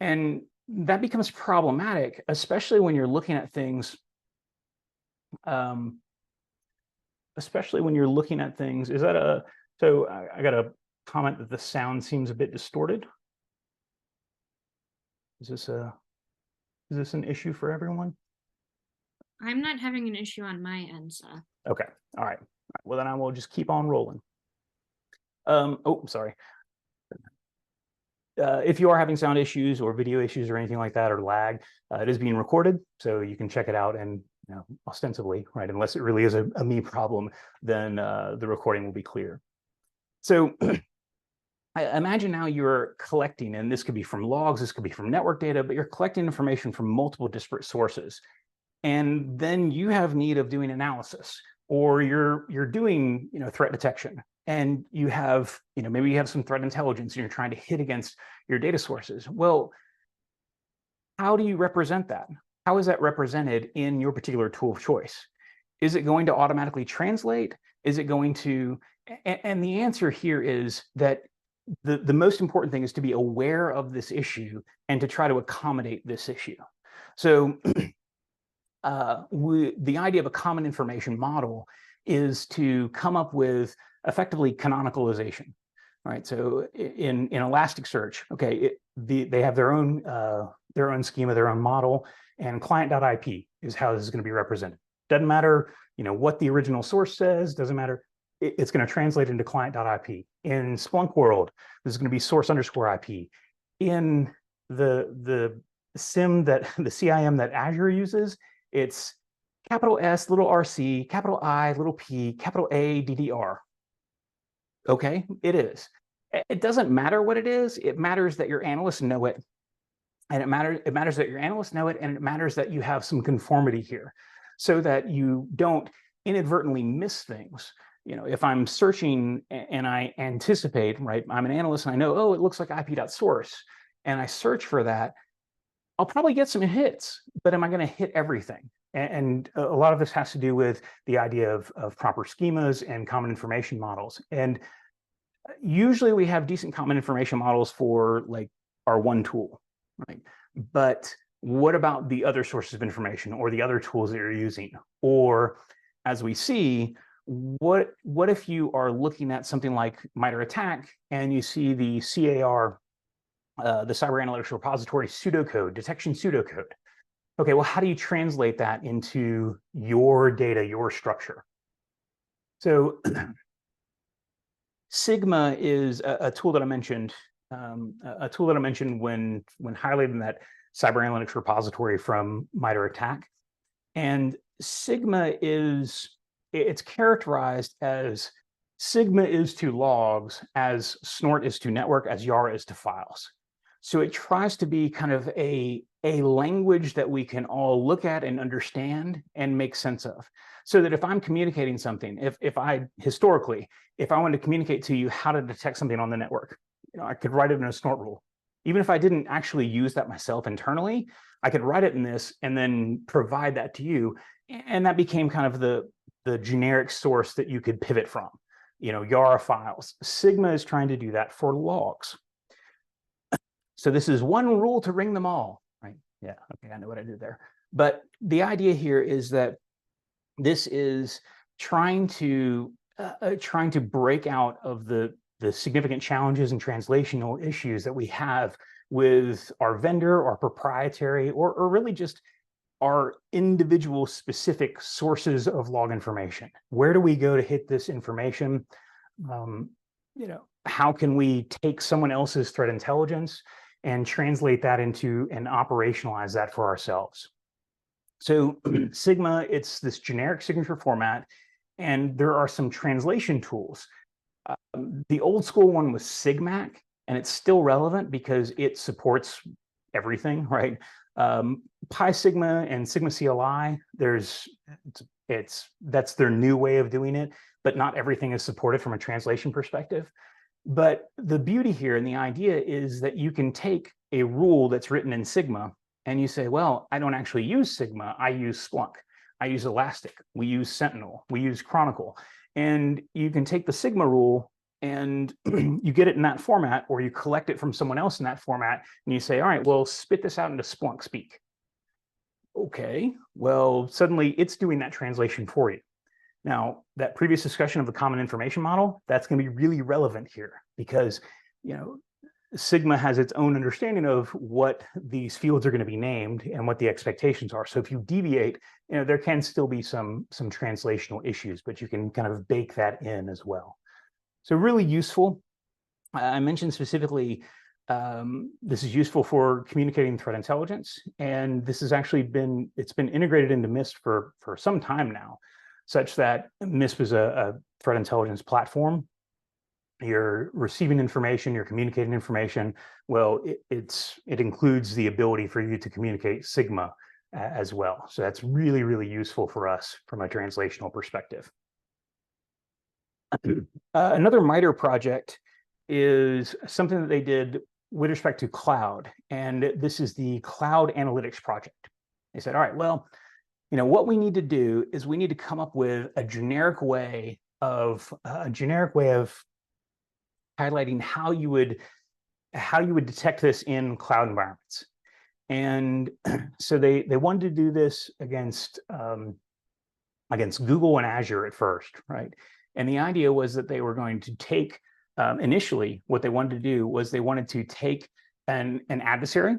And that becomes problematic, especially when you're looking at things, so I got a comment that the sound seems a bit distorted. Is this an issue for everyone? I'm not having an issue on my end, Seth. Okay, all right. Well, then I will just keep on rolling. Oh, sorry. If you are having sound issues or video issues or anything like that, or lag, it is being recorded, so you can check it out. And ostensibly, right, unless it really is a me problem, then the recording will be clear. So I imagine now you're collecting, and this could be from logs, this could be from network data, but you're collecting information from multiple disparate sources. And then you have need of doing analysis, or you're doing threat detection, and you have maybe you have some threat intelligence and you're trying to hit against your data sources. Well, how do you represent that? How is that represented in your particular tool of choice? Is it going to automatically translate? Is it going to, and the answer here is that the most important thing is to be aware of this issue and to try to accommodate this issue. So the idea of a common information model is to come up with effectively canonicalization, right? So in Elasticsearch, okay, they have their own schema, their own model, and client.ip is how this is going to be represented. Doesn't matter, what the original source says. Doesn't matter. It's going to translate into client.ip. In Splunk world, this is going to be source_IP. In the CIM that Azure uses, it's capital S, little rc, capital I, little p, capital A, DDR. Okay, it is. It doesn't matter what it is. It matters that your analysts know it. And it matters that your analysts know it, and it matters that you have some conformity here so that you don't inadvertently miss things. if I'm searching and I anticipate, right, I'm an analyst and I know, oh, it looks like IP.source, and I search for that, I'll probably get some hits, but am I going to hit everything? And a lot of this has to do with the idea of proper schemas and common information models. And usually we have decent common information models for like our one tool, right? But what about the other sources of information or the other tools that you're using? Or as we see, what if you are looking at something like Mitre attack and you see the CAR, the Cyber Analytics Repository pseudocode, detection pseudocode? Okay, well, how do you translate that into your data, your structure? So Sigma is a tool that I mentioned, a tool that I mentioned when highlighting that cyber analytics repository from Mitre attack. And Sigma it's characterized as Sigma is to logs, as Snort is to network, as Yara is to files. So it tries to be kind of a language that we can all look at and understand and make sense of. So that if I'm communicating something, if I want to communicate to you how to detect something on the network, I could write it in a Snort rule. Even if I didn't actually use that myself internally, I could write it in this and then provide that to you. And that became kind of the generic source that you could pivot from, Yara files. Sigma is trying to do that for logs. So this is one rule to ring them all, right? Yeah, okay, I know what I did there. But the idea here is that this is trying to break out of the significant challenges and translational issues that we have with our vendor, our proprietary, or really just our individual specific sources of log information. Where do we go to hit this information? How can we take someone else's threat intelligence and translate that into and operationalize that for ourselves? So Sigma, it's this generic signature format, and there are some translation tools. The old school one was SIGMAC, and it's still relevant because it supports everything, right? Pi Sigma and Sigma CLI, that's their new way of doing it, but not everything is supported from a translation perspective. But the beauty here and the idea is that you can take a rule that's written in Sigma and you say, well, I don't actually use Sigma, I use Splunk, I use Elastic, we use Sentinel, we use Chronicle. And you can take the Sigma rule and you get it in that format, or you collect it from someone else in that format, and you say, all right, well, spit this out into Splunk speak. Okay, well, suddenly it's doing that translation for you. Now, that previous discussion of the common information model, that's going to be really relevant here because, Sigma has its own understanding of what these fields are going to be named and what the expectations are. So if you deviate, there can still be some translational issues, but you can kind of bake that in as well. So really useful. I mentioned specifically, this is useful for communicating threat intelligence, and this has actually been integrated into MISP for some time now, such that MISP is a threat intelligence platform. You're receiving information, you're communicating information. Well, it includes the ability for you to communicate Sigma as well. So that's really, really useful for us from a translational perspective. Another Mitre project is something that they did with respect to cloud, and this is the Cloud Analytics Project. They said, all right, well, what we need to do is we need to come up with a generic way of highlighting how you would detect this in cloud environments. And so they wanted to do this against Google and Azure at first, right? And the idea was that they were going to take, initially, what they wanted to do was they wanted to take an adversary,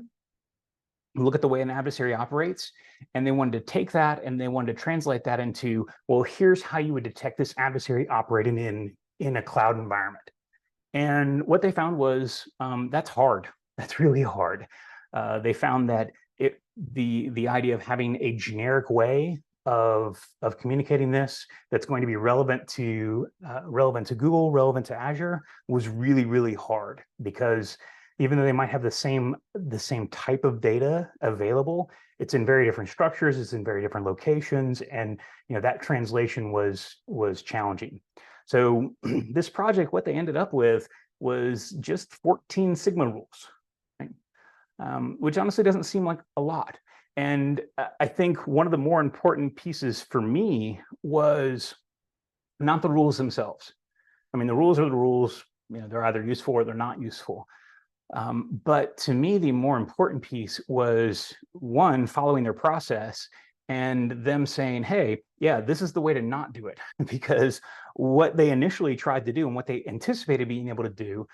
look at the way an adversary operates, and they wanted to take that and they wanted to translate that into, well, here's how you would detect this adversary operating in a cloud environment. And what they found was that's hard. That's really hard. They found that the idea of having a generic way of communicating this that's going to be relevant to Google, relevant to Azure, was really, really hard, because even though they might have the same type of data available, it's in very different structures, it's in very different locations, and that translation was challenging. So this project, what they ended up with was just 14 Sigma rules, right? Which honestly doesn't seem like a lot. And I think one of the more important pieces for me was not the rules themselves. I mean, the rules are the rules, they're either useful or they're not useful. But to me, the more important piece was, one, following their process and them saying, hey, yeah, this is the way to not do it. Because what they initially tried to do and what they anticipated being able to do,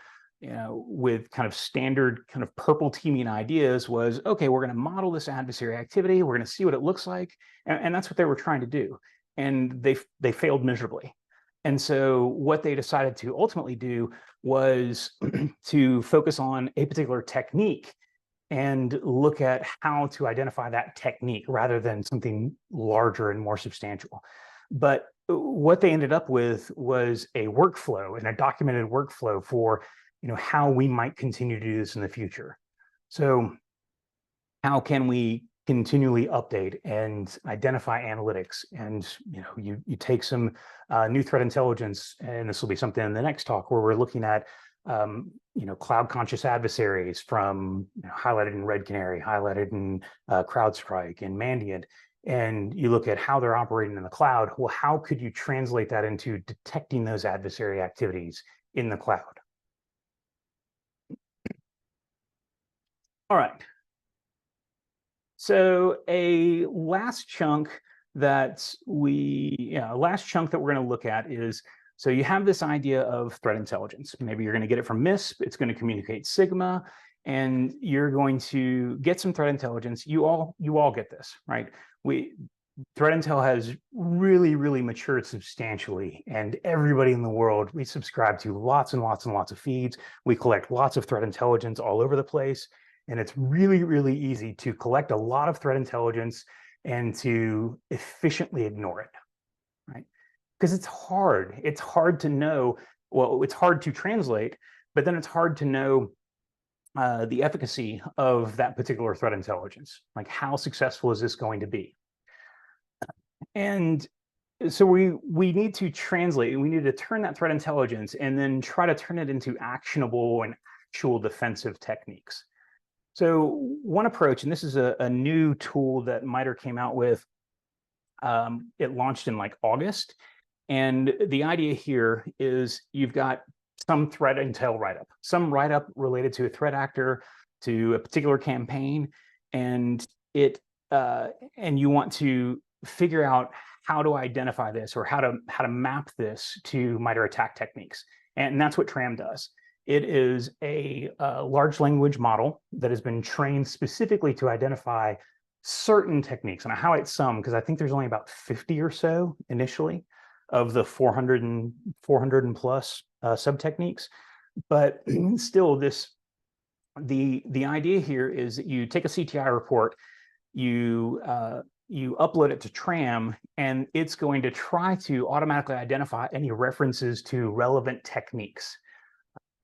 with kind of standard kind of purple teaming ideas was, okay, we're going to model this adversary activity. We're going to see what it looks like. And that's what they were trying to do. And they failed miserably. And so what they decided to ultimately do was to focus on a particular technique and look at how to identify that technique rather than something larger and more substantial. But what they ended up with was a workflow and a documented workflow for how we might continue to do this in the future. So how can we continually update and identify analytics? And you take some new threat intelligence, and this will be something in the next talk where we're looking at cloud conscious adversaries from highlighted in Red Canary, highlighted in CrowdStrike and Mandiant, and you look at how they're operating in the cloud. Well, how could you translate that into detecting those adversary activities in the cloud? All right. So a last chunk that we're going to look at is, so you have this idea of threat intelligence. Maybe you're going to get it from MISP. It's going to communicate Sigma, and you're going to get some threat intelligence. You all get this, right? Threat intel has really, really matured substantially, and everybody in the world, we subscribe to lots and lots and lots of feeds. We collect lots of threat intelligence all over the place. And it's really, really easy to collect a lot of threat intelligence and to efficiently ignore it, right? Because it's hard. It's hard to know, well, it's hard to translate, but then it's hard to know the efficacy of that particular threat intelligence. Like, how successful is this going to be? And so we need to translate, we need to turn that threat intelligence and then try to turn it into actionable and actual defensive techniques. So one approach, and this is a new tool that Mitre came out with, it launched in like August. And the idea here is you've got some threat intel write-up, some write-up related to a threat actor, to a particular campaign, and you want to figure out how to identify this or how to map this to Mitre attack techniques. And that's what TRAM does. It is a large language model that has been trained specifically to identify certain techniques. And I highlight some because I think there's only about 50 or so initially of the 400 and plus sub-techniques. But still, the idea here is that you take a CTI report, you upload it to TRAM, and it's going to try to automatically identify any references to relevant techniques.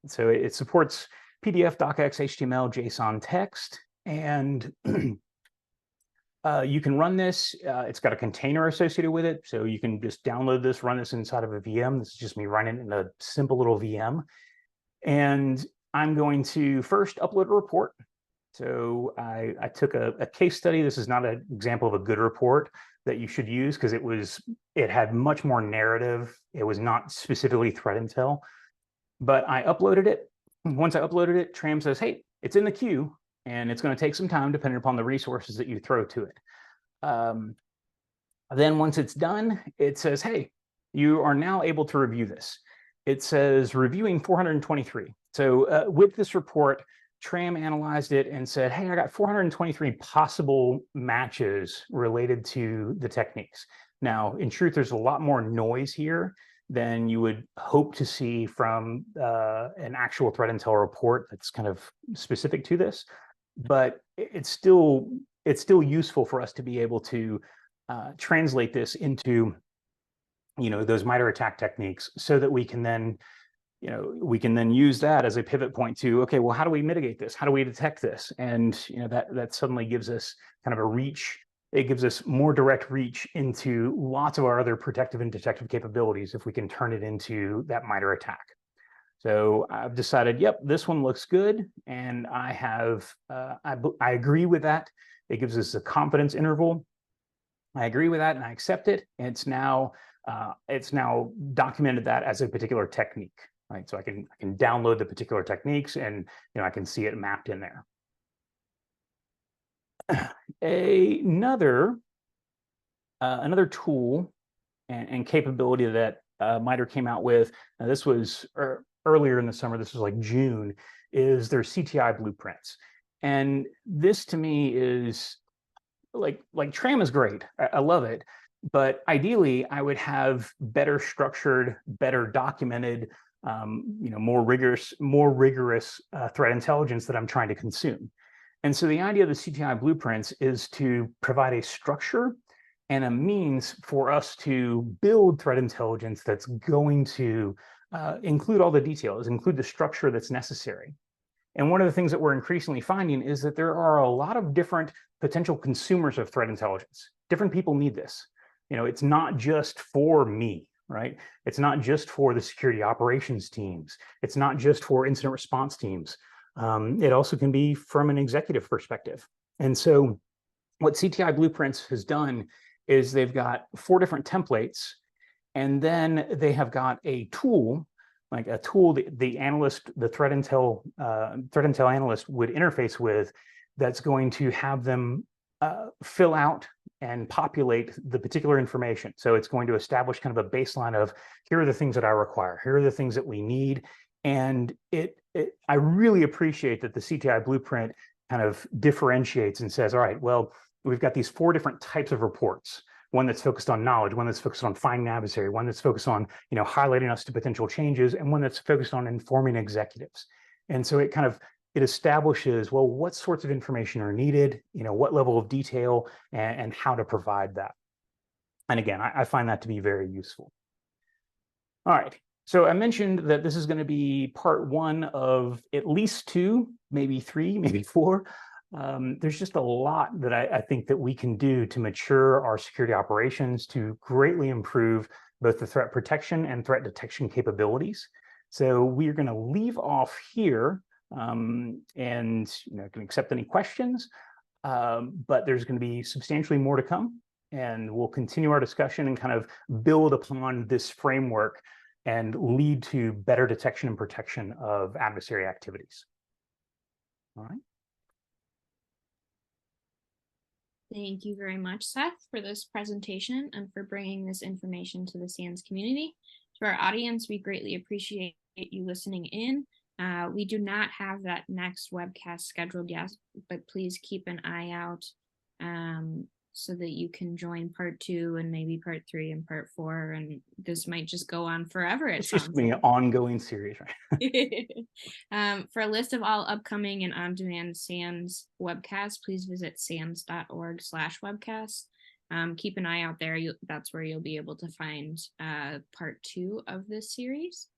So it supports PDF, docx, HTML, JSON text, and you can run this. It's got a container associated with it, so you can just download this, run this inside of a VM. This is just me running it in a simple little VM. And I'm going to first upload a report. So I took a case study. This is not an example of a good report that you should use because it had much more narrative. It was not specifically threat intel. But I uploaded it. Once I uploaded it, TRAM says, hey, it's in the queue, and it's going to take some time depending upon the resources that you throw to it. Then once it's done, it says, hey, you are now able to review this. It says reviewing 423. So with this report, TRAM analyzed it and said, hey, I got 423 possible matches related to the techniques. Now, in truth, there's a lot more noise here than you would hope to see from an actual threat intel report that's kind of specific to this. But it's still useful for us to be able to translate this into those Mitre attack techniques so that we can then use that as a pivot point to, okay, well, how do we mitigate this? How do we detect this? And that suddenly gives us kind of a reach it gives us more direct reach into lots of our other protective and detective capabilities if we can turn it into that Mitre attack. So I've decided, yep, this one looks good, and I agree with that. It gives us a confidence interval. I agree with that, and I accept it. And it's now documented that as a particular technique, right? So I can download the particular techniques, and I can see it mapped in there. Another tool and capability that Mitre came out with. Now this was earlier in the summer. This was like June. Is their CTI blueprints, and this to me is like TRAM is great. I love it, but ideally I would have better structured, better documented, more rigorous threat intelligence that I'm trying to consume. And so the idea of the CTI blueprints is to provide a structure and a means for us to build threat intelligence that's going to include all the details, include the structure that's necessary. And one of the things that we're increasingly finding is that there are a lot of different potential consumers of threat intelligence. Different people need this. It's not just for me, right? It's not just for the security operations teams. It's not just for incident response teams. It also can be from an executive perspective. And so what CTI Blueprints has done is they've got 4 different templates, and then they have got a tool, like a tool the analyst, the threat intel analyst would interface with, that's going to have them fill out and populate the particular information. So it's going to establish kind of a baseline of, here are the things that I require, here are the things that we need. And I really appreciate that the CTI blueprint kind of differentiates and says, all right, well, we've got these 4 different types of reports. One that's focused on knowledge, one that's focused on finding an adversary, one that's focused on highlighting us to potential changes, and one that's focused on informing executives. And so it establishes, well, what sorts of information are needed, what level of detail, and how to provide that. And again, I find that to be very useful. All right. So I mentioned that this is going to be part 1 of at least 2, maybe 3, maybe 4. There's just a lot that I think that we can do to mature our security operations to greatly improve both the threat protection and threat detection capabilities. So we're going to leave off here, and can accept any questions, but there's going to be substantially more to come, and we'll continue our discussion and kind of build upon this framework and lead to better detection and protection of adversary activities. All right. Thank you very much, Seth, for this presentation and for bringing this information to the SANS community. To our audience, we greatly appreciate you listening in. We do not have that next webcast scheduled yet, but please keep an eye out so that you can join part 2 and maybe part 3 and part 4. And this might just go on forever. It's just going to be an ongoing series, right? For a list of all upcoming and on-demand SANS webcasts, please visit sans.org/webcasts. Keep an eye out there. That's where you'll be able to find part 2 of this series.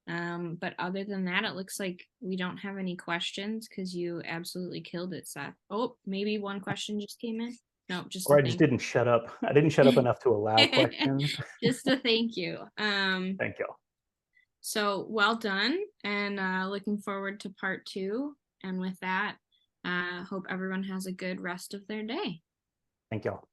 But other than that, it looks like we don't have any questions because you absolutely killed it, Seth. Oh, maybe one question just came in. No, just or I just didn't shut up. I didn't shut up enough to allow questions. Just a thank you. Thank you. So well done, and looking forward to part 2. And with that, hope everyone has a good rest of their day. Thank you all.